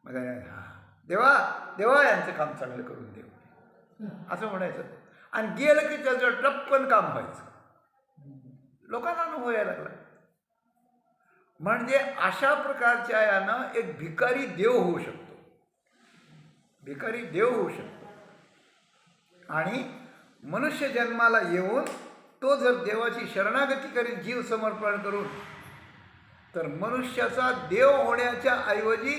मग देवा यांचं काम चांगलं करून देऊ असं म्हणायचं. आणि गेलं की त्याचं टपकन काम व्हायचं. लोकांना अनुभव यायला लागला. म्हणजे अशा प्रकारच्या यानं एक भिकारी देव होऊ शकतो. भिकारी देव होऊ शकतो. आणि मनुष्य जन्माला येऊन तो जर देवाची शरणागती करील जीव समर्पण करून, तर मनुष्याचा देव होण्याच्या ऐवजी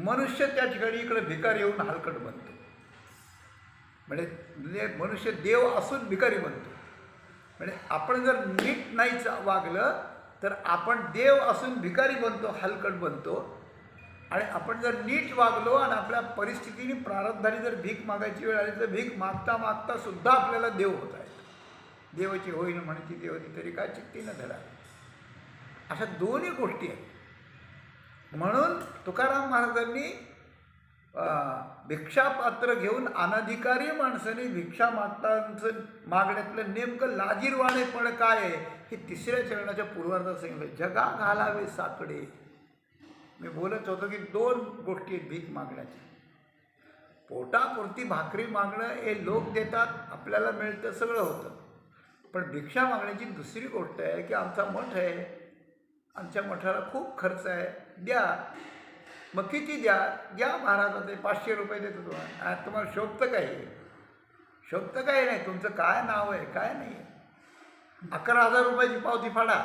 मनुष्य त्या ठिकाणी इकडे भिकारी येऊन हलकट बनतो. म्हणजे मनुष्य देव असून भिकारी बनतो. म्हणजे आपण जर नीट नाहीच वागलं तर आपण देव असून भिकारी बनतो, हलकट बनतो. आणि आपण जर नीट वागलो आणि आपल्या परिस्थितीने प्रारब्धाने जर भीक मागायची वेळ आली तर भीक मागता मागता सुद्धा आपल्याला देव होत आहे. देवाची होईन म्हणती देवती तरी काय चित्ती न धरा. अशा दोन्ही गोष्टी आहेत. म्हणून तुकाराम महाराजांनी भिक्षापात्र घेऊन अनधिकारी माणसाने भिक्षा मागण्यातलं नेमकं लाजीरवाणेपण काय आहे हे तिसऱ्या चरणाच्या पूर्वार्धात सांगितलं. जगा घालावे साकडे. मी बोलत होतो की दोन गोष्टी आहेत भीक मागण्याच्या. पोटापुरती भाकरी मागणं हे लोक देतात, आपल्याला मिळतं, सगळं होतं. पण भिक्षा मागण्याची दुसरी गोष्ट आहे की आमचा मठ आहे, आमच्या मठाला खूप खर्च आहे, द्या. मग किती द्या? द्या महाराज, ते 500 रुपये देतो तुम्हाला. तुम्हाला शोभतं काही? शोभतं काही नाही. तुमचं काय नाव आहे, काय नाही आहे. 11,000 रुपयाची पावती फाडा,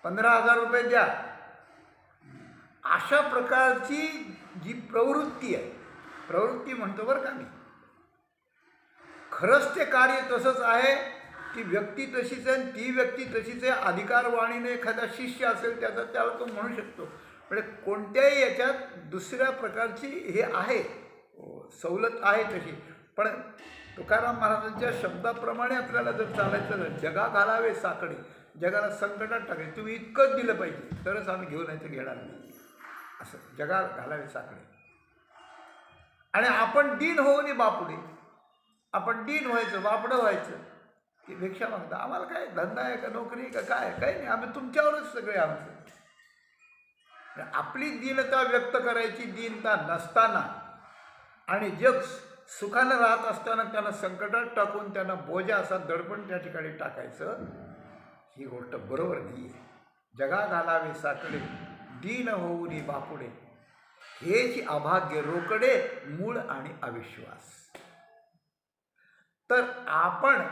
15,000 रुपये द्या. अशा प्रकारची जी प्रवृत्ती आहे, प्रवृत्ती म्हणतो बरं का मी, खरंच ते कार्य तसंच आहे. ती व्यक्ती तशीच आहे, ती व्यक्ती तशीच आहे. अधिकारवाणीने एखादा शिष्य असेल त्याचा त्याला तो म्हणू शकतो. म्हणजे कोणत्याही याच्यात दुसऱ्या प्रकारची हे आहे, सवलत आहे तशी. पण तुकाराम महाराजांच्या शब्दाप्रमाणे आपल्याला जर चालायचं तर जगा घालावे साकडे, जगाला संकटात टाकले. तुम्ही इतकंच दिलं पाहिजे तरच आम्ही घेऊन यायचं, घेणार नाही. असं जगा घालावे साकडे. आणि आपण दीन होऊन बापुडे, आपण दीन व्हायचं, बापडं व्हायचं की भिक्षा मागता. आम्हाला काय धंदा आहे का, नोकरी का, काय काही नाही, आम्ही तुमच्यावरच सगळे आमचं. आपली दीनता व्यक्त करायची दीनता नसताना आणि जग सुखानं राहत असताना त्यांना संकटात टाकून त्यांना बोजा असा दडपण त्या ठिकाणी टाकायचं, ही गोष्ट बरोबर नाही आहे. जगा घालावे साकडे, दीन होऊनी बापुडे, हेच अभाग्य रोकडे, मूळ आणि अविश्वास. तर आपण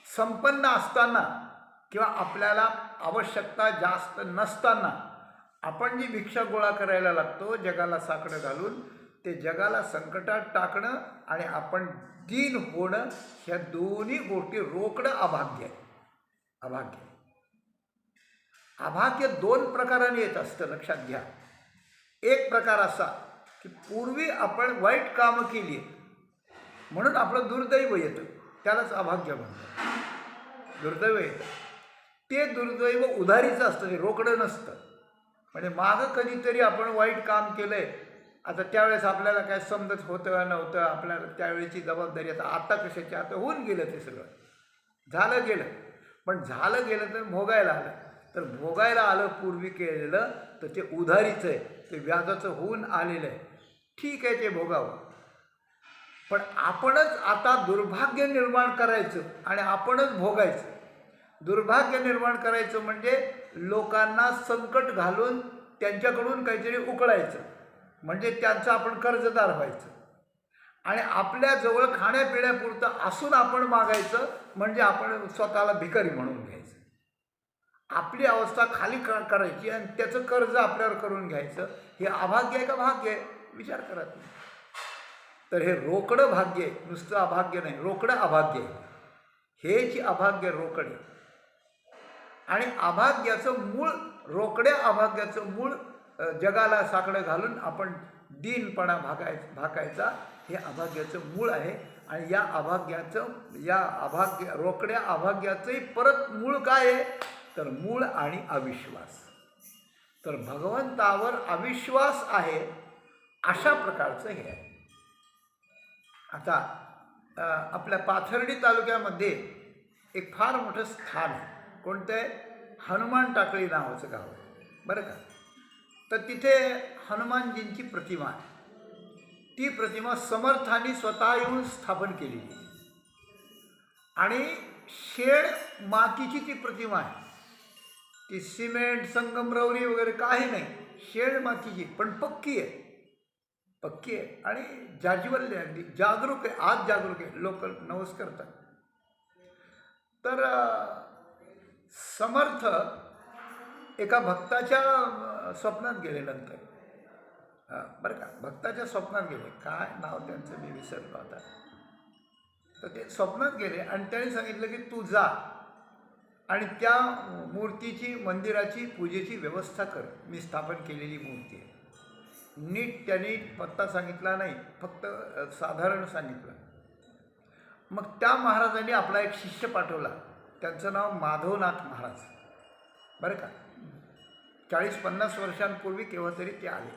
संपन्न असताना किंवा आपल्याला आवश्यकता जास्त नसताना आपण जी भिक्षा गोळा करायला लागतो जगाला साकडं घालून, ते जगाला संकटात टाकणं आणि आपण दीन होणं, ह्या दोन्ही गोष्टी रोकडं अभाग्य आहे. अभाग्य. अभाग्य दोन प्रकाराने येत असतं, लक्षात घ्या. एक प्रकार असा की पूर्वी आपण वाईट कामं केली म्हणून आपलं दुर्दैव येतं, त्यालाच अभाग्य म्हणतात. दुर्दैव येतं. ते दुर्दैव उधारीचं असतं, ते रोकडं नसतं. म्हणजे मागं कधीतरी आपण वाईट काम केलं आहे, आता त्यावेळेस आपल्याला काय समजत होतं नव्हतं, आपल्याला त्यावेळेची जबाबदारी आता कशाची, आता होऊन गेलं, ते सगळं झालं गेलं. पण झालं गेलं तर भोगायला आलं. तर भोगायला आलं पूर्वी केलेलं तर ते उधारीचं आहे, ते व्याजाचं होऊन आलेलं आहे. ठीक आहे, ते भोगावं. पण आपणच आता दुर्भाग्य निर्माण करायचं आणि आपणच भोगायचं. दुर्भाग्य निर्माण करायचं म्हणजे लोकांना संकट घालून त्यांच्याकडून काहीतरी उकळायचं, म्हणजे त्यांचं आपण कर्जदार व्हायचं. आणि आपल्याजवळ खाण्यापिण्यापुरतं असून आपण मागायचं, म्हणजे आपण स्वतःला भिकारी म्हणून घ्यायचं. आपली अवस्था खाली करायची आणि त्याचं कर्ज आपल्यावर करून घ्यायचं. हे अभाग्य आहे का भाग्य आहे? विचार करा तुम्ही. तर हे रोकडं भाग्य आहे, नुसतं अभाग्य नाही, रोकडं अभाग्य आहे. हेच अभाग्य रोकडे. आणि अभाग्याचं मूळ, रोकड्या अभाग्याचं मूळ जगाला साकडं घालून आपण दीनपणा भाकायचा, हे अभाग्याचं मूळ आहे. आणि या अभाग्याचं, रोकड्या अभाग्याचंही परत मूळ काय आहे तर मूळ आणि अविश्वास. तर भगवंतावर अविश्वास आहे अशा प्रकारचं हे आहे. आता आपल्या पाथर्डी तालुक्यामध्ये एक फार मोठं स्थान आहे. कोणतं आहे? हनुमान टाकळी नावाचं गाव आहे, बरं का. तर तिथे हनुमानजींची प्रतिमा आहे. ती प्रतिमा समर्थांनी स्वतः येऊन स्थापन केलेली आणि शेड मातीची ती प्रतिमा आहे. ती सिमेंट संगमरवरी वगैरे काही नाही, शेड मातीची, पण पक्की आहे, पक्की आहे आणि जाज्वल्य अगदी जागरूक आहे. आज जागरूक आहे, लोक नवस करतात. तर समर्थ एका भक्ताच्या स्वप्नात गेले नंतर, बरं का, भक्ताच्या स्वप्नात गेले, काय नाव त्यांचं मी विसरलो आता. तर ते स्वप्नात गेले आणि त्यांनी सांगितलं की तू जा आणि त्या मूर्तीची, मंदिराची पूजेची व्यवस्था कर, मी स्थापन केलेली मूर्ती आहे. नीट त्यांनी पत्ता सांगितला नाही, फक्त साधारण सांगितलं. मग त्या महाराजांनी आपला एक शिष्य पाठवला, त्यांचं नाव माधवनाथ महाराज, बरं का. 40-50 वर्षांपूर्वी केव्हा तरी ते आले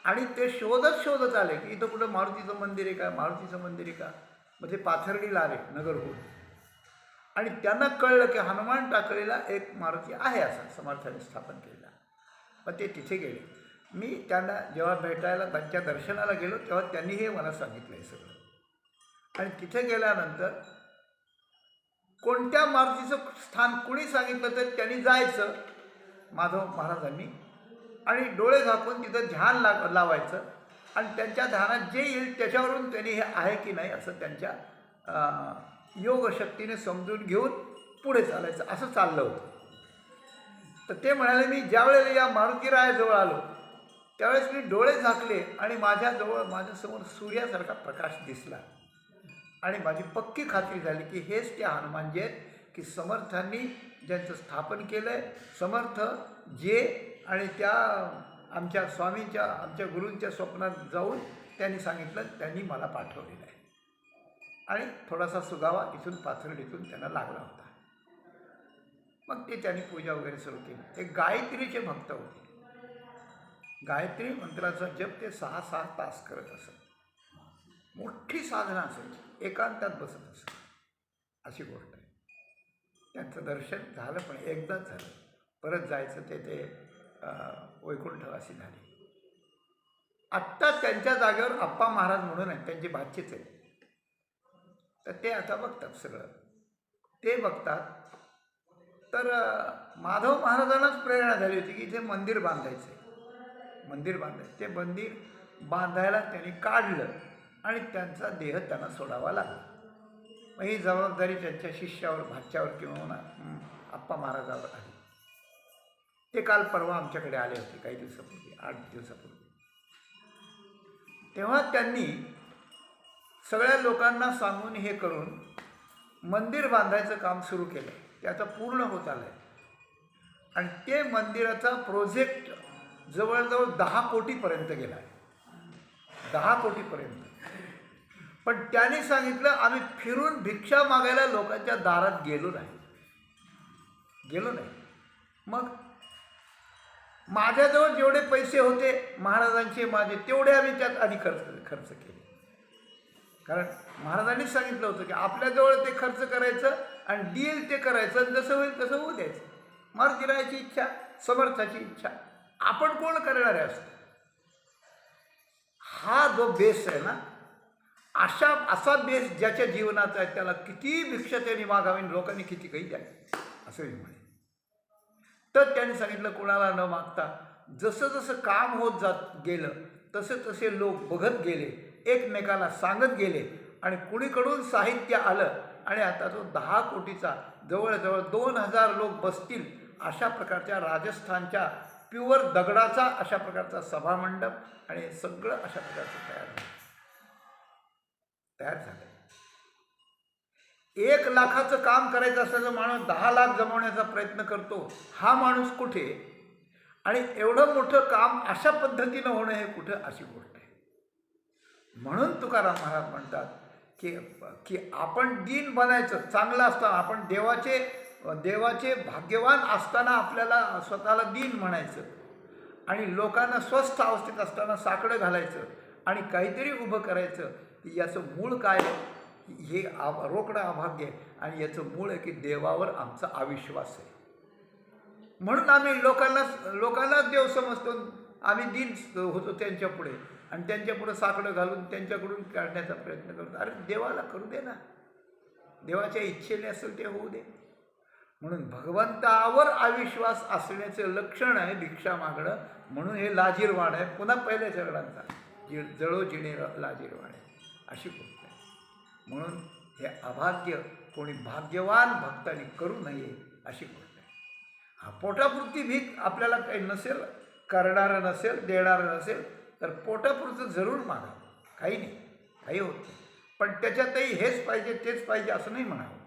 आणि ते शोधत आले की इथं कुठं मारुतीचं मंदिर आहे का, मारुतीचं मंदिर आहे का. मग ते पाथर्डीला आले नगरहून आणि त्यांना कळलं की हनुमान टाकळीला एक मारुती आहे असा समर्थाने स्थापन केलेला. मग ते तिथे गेले. मी त्यांना जेव्हा भेटायला, त्यांच्या दर्शनाला गेलो तेव्हा त्यांनी हे मला सांगितलं आहे सगळं. आणि तिथे गेल्यानंतर कोणत्या मारुतीचं स्थान कुणी सांगितलं तर त्यांनी जायचं माधव महाराजांनी आणि डोळे झाकून तिथं ध्यान लावायचं आणि त्यांच्या ध्यानात जे येईल त्याच्यावरून त्यांनी हे आहे की नाही असं त्यांच्या योगशक्तीने समजून घेऊन पुढे चालायचं. असं चाललं होतं. तर ते म्हणाले, मी ज्यावेळेला या मारुतीरायाजवळ आलो त्यावेळेस मी डोळे झाकले आणि माझ्यासमोर सूर्यासारखा प्रकाश दिसला आणि माझी पक्की खात्री झाली की हेच ते हनुमान जे आहेत की समर्थांनी ज्यांचं स्थापन केलं आहे. समर्थ जे आणि त्या आमच्या स्वामींच्या, आमच्या गुरूंच्या स्वप्नात जाऊन त्यांनी सांगितलं, त्यांनी मला पाठवलेलं आहे. आणि थोडासा सुगावा इथून पाथर्डीतून त्यांना लागला होता. मग ते त्यांनी पूजा वगैरे सुरू केली. ते गायत्रीचे भक्त होते. गायत्री मंत्राचा जप ते 6-6 तास करत असत. मोठी साधना असायची, एकांतात बसत असत. अशी गोष्ट आहे. त्यांचं दर्शन झालं, पण एकदाच झालं. परत जायचं ते वैकुंठवासी झाले. आत्ता त्यांच्या जागेवर आप्पा महाराज म्हणून आहेत, त्यांचे भाचेच आहेत. तर ते आता बघतात सगळं, ते बघतात. तर माधव महाराजांनाच प्रेरणा झाली होती की इथे मंदिर बांधायचं आहे, मंदिर बांधायचं. ते मंदिर बांधायला त्यांनी काढलं आणि त्यांचा देह त्यांना सोडावा लागला. मग ही जबाबदारी त्यांच्या शिष्यावर, भाच्यावर किंवा आप्पा महाराजावर आली. ते काल परवा आमच्याकडे आले होते, काही दिवसापूर्वी, 8 दिवसापूर्वी. तेव्हा त्यांनी सगळ्या लोकांना सांगून हे करून मंदिर बांधायचं काम सुरू केलं. ते आता पूर्ण होत आलं आहे आणि ते मंदिराचा प्रोजेक्ट जवळजवळ 10 कोटीपर्यंत गेला आहे, 10 कोटीपर्यंत. पण त्यांनी सांगितलं, आम्ही फिरून भिक्षा मागायला लोकांच्या दारात गेलो नाही. मग माझ्याजवळ जेवढे पैसे होते महाराजांचे, माझे, तेवढे आम्ही त्यात आधी खर्च केले. कारण महाराजांनीच सांगितलं होतं की आपल्याजवळ ते खर्च करायचं आणि डील ते करायचं, जसं होईल तसं होऊ द्यायचं. मारुतीरायाची इच्छा, समर्थाची इच्छा, आपण कोण करणारे असतो. हा जो बेस आहे ना, असा बेस ज्याच्या जीवनाचा आहे त्याला किती भिक्षा त्यांनी मागावी, लोकांनी किती काही द्यावी, असं मी म्हणे. तर त्यांनी सांगितलं, कोणाला न मागता जसं जसं काम होत गेलं तसे लोक बघत गेले, एकमेकाला सांगत गेले आणि कुणीकडून साहित्य आलं आणि आता तो 10 कोटीचा जवळजवळ 2000 लोक बसतील अशा प्रकारच्या राजस्थानच्या प्युअर दगडाचा अशा प्रकारचा सभामंडप आणि सगळं अशा प्रकारचं तयार झालं. 1 लाखाचं काम करायचं असल्याचं माणूस 10 लाख जमवण्याचा प्रयत्न करतो. हा माणूस कुठे, आणि एवढं मोठं काम अशा पद्धतीनं होणं हे कुठं, अशी गोष्ट आहे. म्हणून तुकाराम महाराज म्हणतात की आपण दीन बनायचं. चांगलं असताना आपण देवाचे भाग्यवान असताना आपल्याला स्वतःला दीन म्हणायचं आणि लोकांना स्वस्थ अवस्थेत असताना साकडं घालायचं आणि काहीतरी उभं करायचं. याचं मूळ काय, हे रोकडं अभाग्य आहे आणि याचं मूळ आहे की देवावर आमचा अविश्वास आहे. म्हणून आम्ही लोकांनाच देव समजतो, आम्ही दीन होतो त्यांच्या पुढे. आणि त्यांच्यापुढं साकडं घालून त्यांच्याकडून काढण्याचा प्रयत्न करतो. अरे देवाला करू दे ना, देवाच्या इच्छेने असेल ते होऊ दे. म्हणून भगवंतावर अविश्वास असण्याचं लक्षण आहे भिक्षा मागणं. म्हणून हे लाजीरवाण आहे. पुन्हा पहिल्या चरणांचा जळो जिणे लाजीरवाण आहे अशी गोष्ट आहे. म्हणून हे अभाग्य कोणी भाग्यवान भक्तांनी करू नये अशी गोष्ट आहे. हा पोटापुरती भीक आपल्याला काही नसेल, करणारं नसेल, देणारं नसेल तर पोटापुरतं जरूर मागा, काही नाही, काही होत नाही. पण त्याच्यातही हेच पाहिजे तेच पाहिजे असं नाही म्हणावं.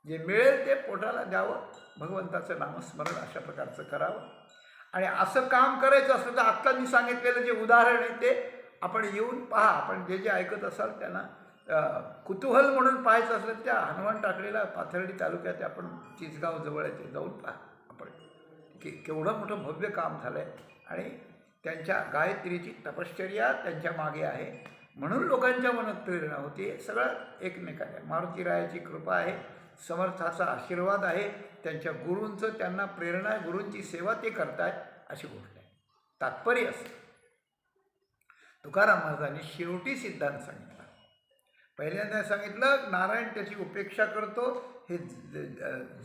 जे मिळेल ते पोटाला द्यावं, भगवंताचं नामस्मरण अशा प्रकारचं करावं. आणि असं काम करायचं असलं तर आत्ता मी सांगितलेलं जे उदाहरण आहे ते आपण येऊन पहा. आपण जे जे ऐकत असाल त्यांना कुतूहल म्हणून पाहायचं असलं त्या हनुमान टाकळीला पाथर्डी तालुक्यात आपण चिचगाव जवळ आहे ते जाऊन पहा आपण की केवढं मोठं भव्य काम झालं आहे. आणि त्यांच्या गायत्रीची तपश्चर्या त्यांच्या मागे आहे म्हणून लोकांच्या मनात प्रेरणा होती. सगळं एकमेकाने मारुतीरायाची कृपा आहे, समर्थाचा आशीर्वाद आहे, त्यांच्या गुरूंचं त्यांना प्रेरणा आहे, गुरूंची सेवा ते करतायत अशी गोष्ट आहे. तात्पर्य असं तुकाराम महाराजांनी शेवटी सिद्धांत सांगितला. पहिल्यांदा सांगितलं नारायण त्याची उपेक्षा करतो हे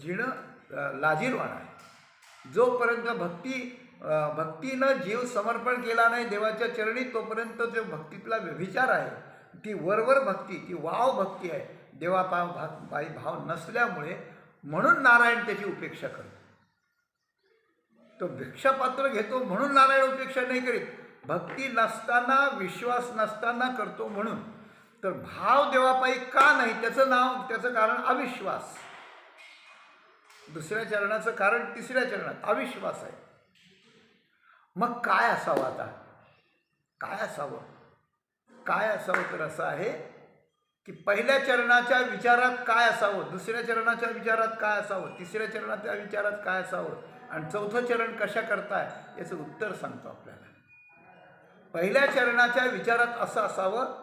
जिणं लाजीरवाण आहे. जोपर्यंत भक्तीनं जीव समर्पण केला नाही देवाच्या चरणी तोपर्यंत जो भक्तीतला व्यभिचार आहे, ती वरवर भक्ती, ती वाव भक्ती आहे, देवापायी भाव नसल्यामुळे. म्हणून नारायण त्याची उपेक्षा करतो. तो भिक्षापात्र घेतो म्हणून नारायण उपेक्षा नाही करीत, भक्ती नसताना विश्वास नसताना करतो म्हणून. तर भाव देवापायी का नाही त्याचं कारण अविश्वास. दुसऱ्या चरणाचं कारण तिसऱ्या चरणात अविश्वास आहे. मग काय असावं आता? काय असावं तर असं आहे की पहिल्या चरणाच्या विचारात काय असावं, दुसऱ्या चरणाच्या विचारात काय असावं, तिसऱ्या चरणाच्या विचारात काय असावं आणि चौथं चरण कशा करताय याचं उत्तर सांगतो आपल्याला. पहिल्या चरणाच्या विचारात असं असावं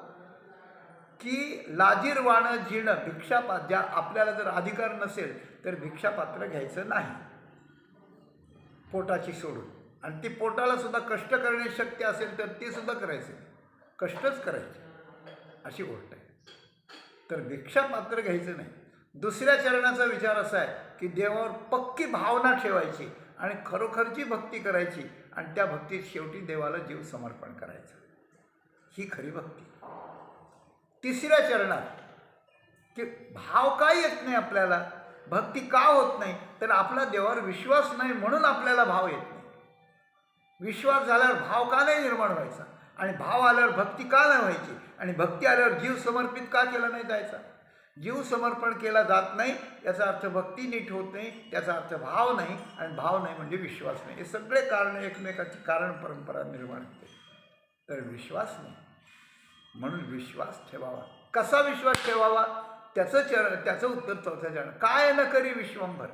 की लाजीरवाणं जीणं भिक्षापात्र, आपल्याला जर अधिकार नसेल तर भिक्षापात्र घ्यायचं नाही पोटाची सोडून. आणि ती पोटाला सुद्धा कष्ट करणे शक्य असेल तर ते सुद्धा करायचे, कष्टच करायचे अशी गोष्ट आहे. तर भिक्षापात्र घ्यायचं नाही. दुसऱ्या चरणाचा विचार असा आहे की देवावर पक्की भावना ठेवायची आणि खरोखरची भक्ती करायची आणि त्या भक्तीत शेवटी देवाला जीव समर्पण करायचं, ही खरी भक्ती. तिसऱ्या चरणात की भाव का येत नाही आपल्याला, भक्ती का होत नाही तर आपला देवावर विश्वास नाही म्हणून आपल्याला भाव येत नाही. विश्वास झाल्यावर भाव का नाही निर्माण व्हायचा आणि भाव आल्यावर भक्ती का नाही व्हायची आणि भक्ती आल्यावर जीव समर्पित का केला नाही जायचा. जीव समर्पण केला जात नाही याचा अर्थ भक्ती नीट होत नाही, त्याचा अर्थ भाव नाही आणि भाव नाही म्हणजे विश्वास नाही. हे सगळे कारण एकमेकाची कारण परंपरा निर्माण होते. तर विश्वास नाही म्हणून विश्वास ठेवावा. कसा विश्वास ठेवावा त्याचं उत्तर चौथ्या चरण. काय न करी विश्वंभर,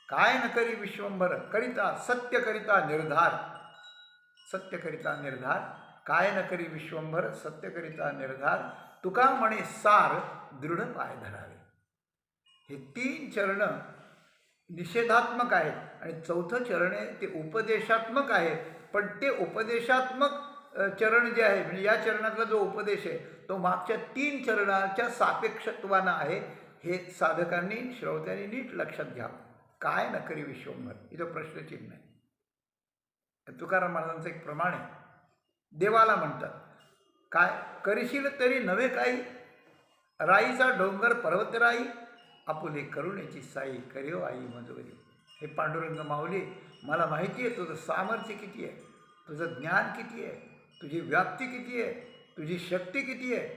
काय न करी विश्वंभर करिता सत्य करिता निर्धार, सत्य करिता निर्धार, काय न करी विश्वंभर सत्य करिता निर्धार, तुका म्हणे सार दृढ पाय धरावे. हे तीन चरण निषेधात्मक आहेत आणि चौथं चरण आहे ते उपदेशात्मक आहे. पण ते उपदेशात्मक चरण जे आहे म्हणजे या चरणातला जो उपदेश आहे तो मागच्या तीन चरणाच्या सापेक्षत्वानं आहे. हे साधकांनी श्रोत्यांनी नीट लक्षात घ्यावं. काय न करी विश्वंभर इथं प्रश्नचिन्ह आहे. तुकाराम महाराजांचं एक प्रमाण आहे. देवाला म्हणतात काय करशील तरी नव्हे काही, राईचा डोंगर पर्वतराई, आपुले करुणेची साई करियो आई मजोरी. हे पांडुरंग माऊली, मला माहिती आहे तुझं सामर्थ्य किती आहे, तुझं ज्ञान किती आहे, तुझी व्याप्ती किती आहे, तुझी शक्ती किती आहे.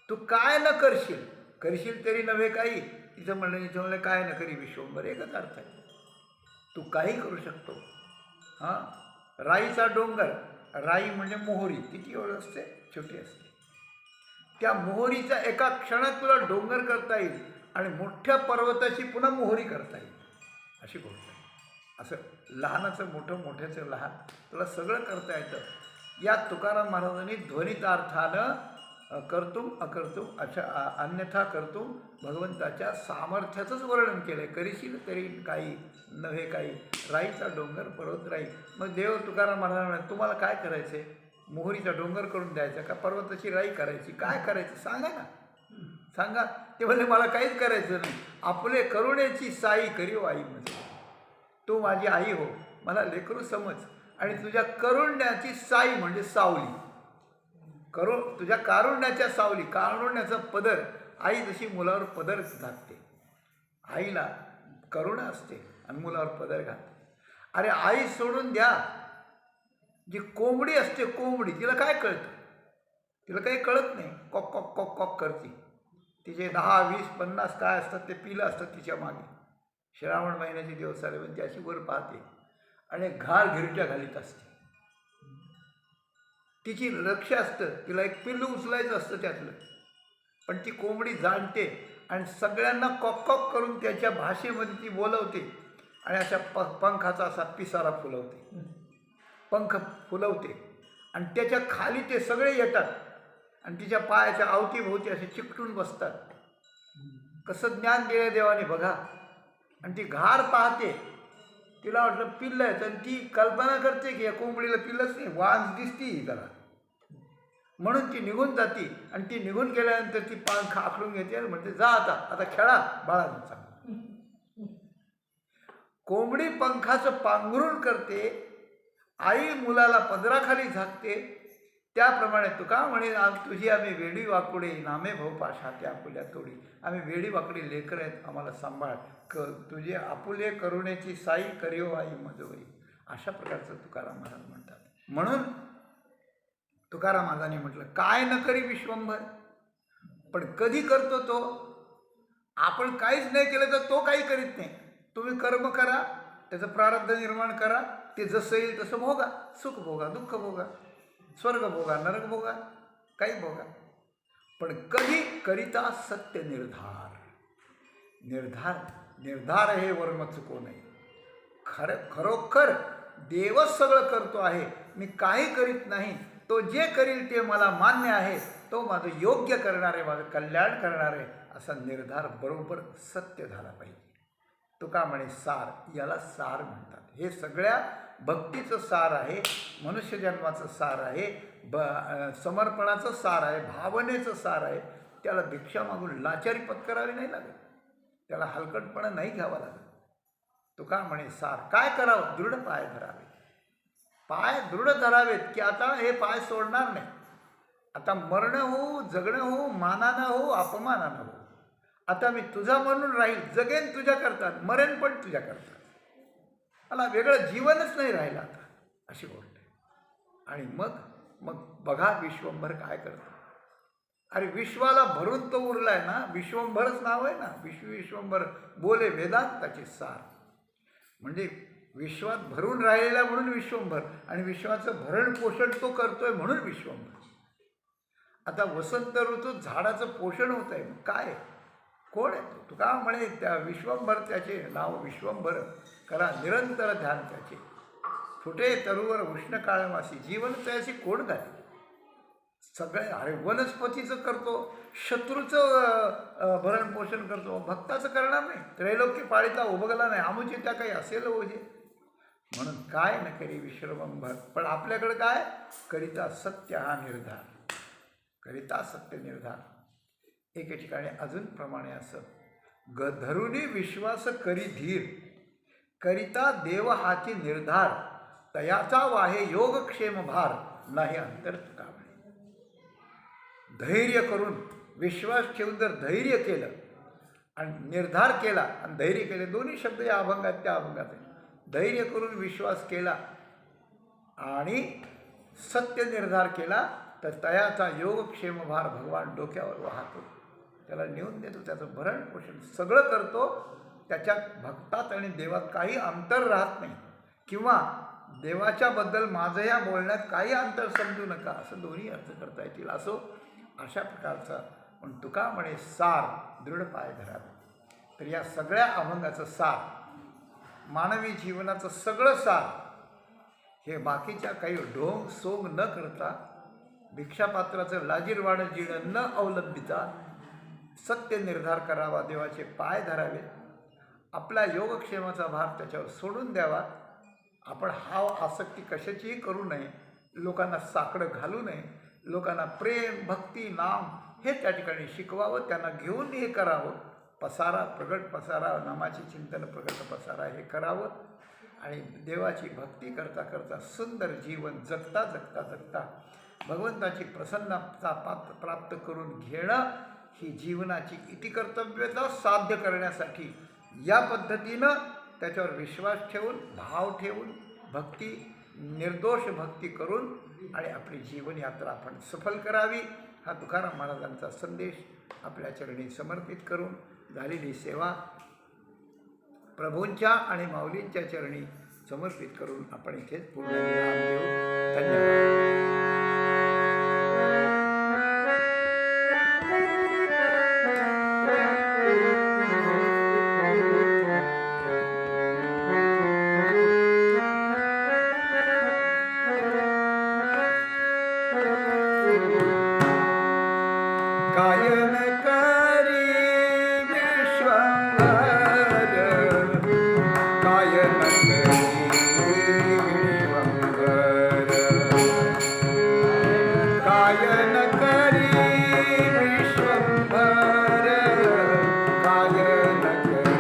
तू काय न करशील, करशील तरी नव्हे काही. तिचं म्हणणं काय न करी विश्वंभर एकच अर्थ आहे. तू काही करू शकतो. हां, राईचा डोंगर, राई म्हणजे मोहरी, किती एवढं असते, छोटी असते. त्या मोहरीचा एका क्षणात तुला डोंगर करता येईल आणि मोठ्या पर्वताची पुन्हा मोहरी करता येईल अशी गोष्ट आहे. असं लहानाचं मोठं, मोठ्याचं लहान, तुला सगळं करता येतं. या तुकाराम महाराजांनी ध्वनितार्थानं कर्तुम अकर्तुम अशा अन्यथा कर्तुम भगवंताच्या सामर्थ्याचंच वर्णन केलं आहे. करशील तरी काही नव्हे काही, राईचा डोंगर पर्वत राई. मग देव तुकाराम महाराज म्हणाले तुम्हाला काय करायचं आहे, मोहरीचा डोंगर करून द्यायचा का पर्वताची राई करायची? काय करायचं सांगा ना, सांगा. ते म्हणले मला काहीच करायचं नाही. आपले करुणेची साई करीव आई म्हणजे तू माझी आई हो, मला लेकरू समज, आणि तुझ्या करुण्याची साई म्हणजे सावली, तुझ्या कारुण्याच्या सावली, कारुण्याचा पदर. आई जशी मुलावर पदर घालते, आईला करुणा असते आणि मुलावर पदर घालते. अरे आई सोडून द्या, जी कोंबडी असते, कोंबडी, तिला काय कळतं? तिला काही कळत नाही, कॉक कॉक कॉक कॉक करते. तिचे 10, 20, 50 काय असतात ते पिलं असतात तिच्या मागे. श्रावण महिन्याचे दिवस आले म्हणजे अशी वर पाहते आणि घाल घिरट्या घालीत असते. तिची लक्ष असतं, तिला एक पिल्लू उचलायचं असतं त्यातलं, पण ती कोंबडी जाणते आणि सगळ्यांना कॉक कॉक करून त्याच्या भाषेमध्ये ती बोलवते आणि अशा पंखाचा असा पिसारा फुलवते, पंख फुलवते आणि त्याच्या खाली ते सगळे येतात आणि तिच्या पायाच्या अवतीभोवती असे चिकटून बसतात. कसं ज्ञान दिलं देवाने बघा. आणि ती घार पाहते, तिला वाटलं पिल्लं आहे, तर ती कल्पना करते की या कोंबडीला पिल्लंच नाही, वांज दिसती त्याला, म्हणून ती निघून जाती. आणि ती निघून गेल्यानंतर ती पंख आखडून घेते आणि म्हणते जा आता खेळा बाळांचा. कोंबडी पंखाचं पांघरून करते, आई मुलाला पदराखाली झाकते. त्याप्रमाणे तुका म्हणे तुझी आम्ही वेडी वाकुडे, नामे भाऊ पाशाते आपुल्या तोडी. आम्ही वेडी वाकडी लेकर आहेत, आम्हाला सांभाळ, तुझे आपुले करुणेची साई करियो आई मजोई. अशा प्रकारचं तुकाराम महाराज म्हणतात. म्हणून तुकाराम महाराजांनी म्हटलं काय न करी विश्वंभर, पण कधी करतो तो? आपण काहीच नाही केलं तर तो काही करीत नाही. तुम्ही कर्म करा, त्याचं प्रारब्ध निर्माण करा, ते जसं येईल तसं भोगा, सुख भोगा, दुःख भोगा, स्वर्ग भोगा, नरक भोगा, काही भोगा. पण कधी करिता सत्य निर्धार. निर्धार हे वर्म चुको नाही. खरोखर देवच सगळं करतो आहे, मी काही करीत नाही. तो जे करील ते मला मान्य आहे, तो माझं योग्य करणारे, माझं कल्याण करणारे, असा निर्धार बरोबर सत्य झाला पाहिजे. तुका म्हणे सार, याला सार म्हणतात. हे सगळ्या भक्तीचं सार आहे, मनुष्यजन्माचं सार आहे, समर्पणाचं सार आहे, भावनेचं सार आहे. त्याला भिक्षा मागून लाचारी पत्करावी नाही लागत, त्याला हलकटपणा नाही घ्यावा लागत. तुका म्हणे सार. काय करावं? दृढ पाय धरावे. पाय दृढ धरावेत की आता हे पाय सोडणार नाही. आता मरणं हो, जगणं हो, मानानं हो, अपमानानं हो, आता मी तुझा म्हणून राहील, जगेन तुझ्या करतात, मरेन पण तुझ्या करतात, मला वेगळं जीवनच नाही राहिलं आता, अशी गोष्ट आहे. आणि मग बघा विश्वंभर काय करतो. अरे विश्वाला भरून तो उरलाय ना, विश्वंभरच नाव आहे ना, विश्वंभर बोले वेदांताचे सार. म्हणजे विश्वात भरून राहिलेला म्हणून विश्वंभर, आणि विश्वाचं भरण पोषण तो करतोय म्हणून विश्वंभर. आता वसंत ऋतूत झाडाचं पोषण होत आहे, काय कोण आहे तो? तुका म्हणे त्या विश्वंभर, त्याचे नाव विश्वंभर करा निरंतर ध्यान त्याचे. फुटे तरुवर उष्ण काळमासी, जीवन त्याशी कोण घाले. सगळे अरे वनस्पतीचं करतो, शत्रूचं भरण पोषण करतो, भक्ताचं करणार नाही. त्रैलोक्य पाळीचा उभगला नाही, आमुची त्या काही असेल ओझे. म्हणून काय न करी विश्वंभर, पण आपल्याकडे काय करिता सत्य हा निर्धार, करिता सत्य निर्धार. एके ठिकाणी अजून प्रमाणे असं धरुनी विश्वास करी धीर, करिता देव हाची निर्धार, तयाचा वाहे योगक्षेम भार, नाही अंतर तुका म्हणे. धैर्य करून विश्वास ठेवून जर धैर्य केलं आणि निर्धार केला आणि धैर्य केले, दोन्ही शब्द या अभंगात त्या अभंगात आहे. धैर्य करून विश्वास केला आणि सत्य निर्धार केला तर तयाचा योगक्षेम भार भगवान डोक्यावर वाहतो, त्याला नेऊन देतो, त्याचं भरण पोषण सगळं करतो. त्याच्यात भक्तात आणि देवात काही अंतर राहत नाही, किंवा देवाच्याबद्दल माझं या बोलण्यात काही अंतर समजू नका, असं दोन्ही अर्थ करता येतील. असो अशा प्रकारचा पण तुका म्हणे सार दृढ पाय धरावे. तर या सगळ्या अभंगाचं सार, मानवी जीवनाचं सगळं सार, हे बाकीच्या काही ढोंग सोंग न करता, भिक्षापात्राचं लाजीरवाणं जीणं न अवलंबिता सत्य निर्धार करावा, देवाचे पाय धरावे, आपला योगक्षेमाचा भार त्याच्यावर सोडून द्यावा. आपण हाव आसक्ती कशाचीही करू नये, लोकांना साकडं घालू नये, लोकांना प्रेम भक्ती नाम हे त्या ठिकाणी शिकवावं, त्यांना घेऊन हे करावं. पसारा प्रगट पसारा, नामाचे चिंतन प्रगट पसारा हे करावं आणि देवाची भक्ती करता करता सुंदर जीवन जगता जगता जगता भगवंताची प्रसन्नता प्राप्त करून घेणं ही जीवनाची इतिकर्तव्यता साध्य करण्यासाठी या पद्धतीनं त्याच्यावर विश्वास ठेवून भाव ठेवून भक्ती निर्दोष भक्ती करून आणि आपली जीवनयात्रा आपण सफल करावी हा तुकाराम महाराजांचा संदेश आपल्या चरणी समर्पित करून झालेली सेवा प्रभूंच्या आणि माऊलींच्या चरणी समर्पित करून आपण इथेच पूर्ण विराम देऊ. धन्यवाद. कायन करी विश्वंभर, कायन करी विश्वंभर, कायन करी विश्वंभर, कायन करी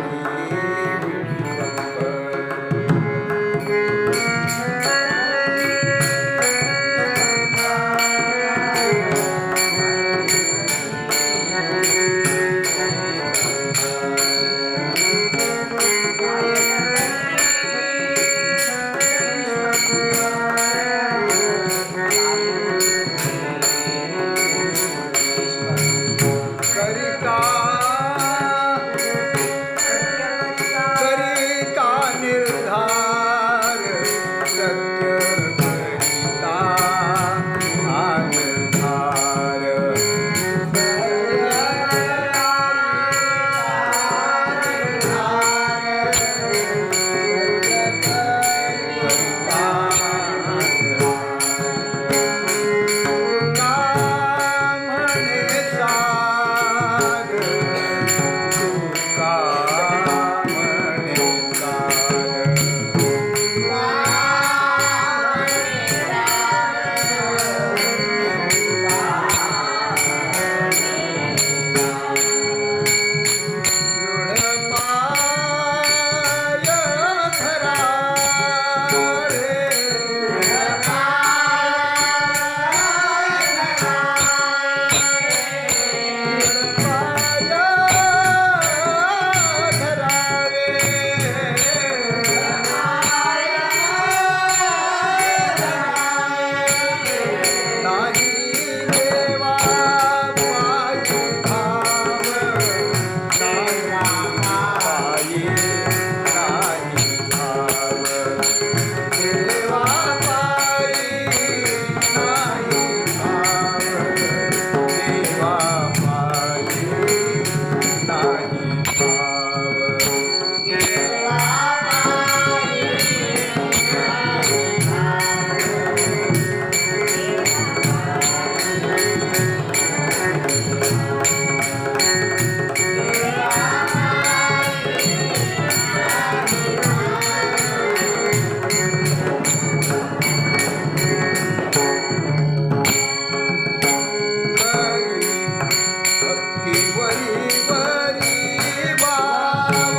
वरी वरी भाव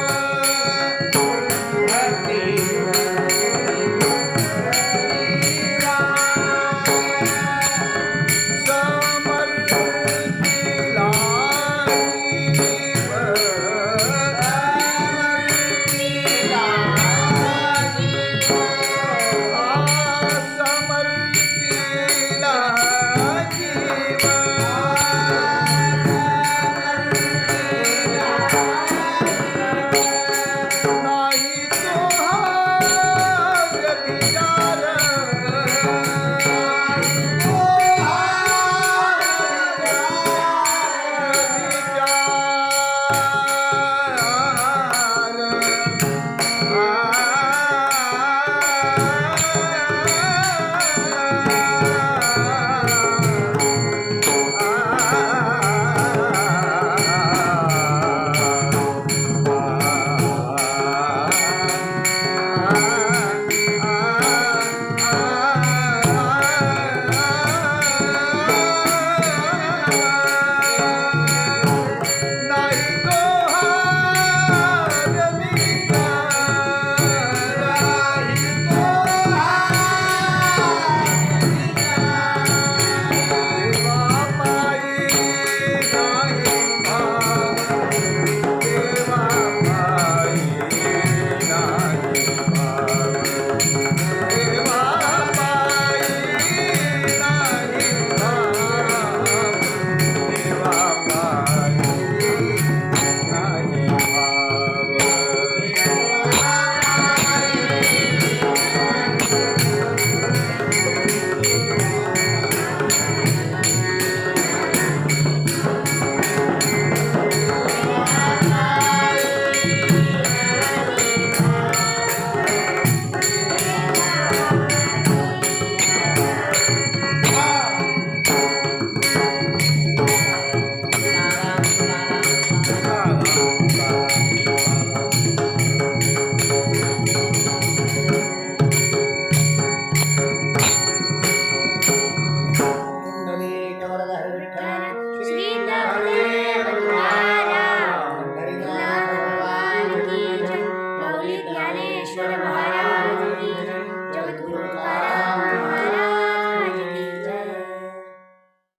भक्ती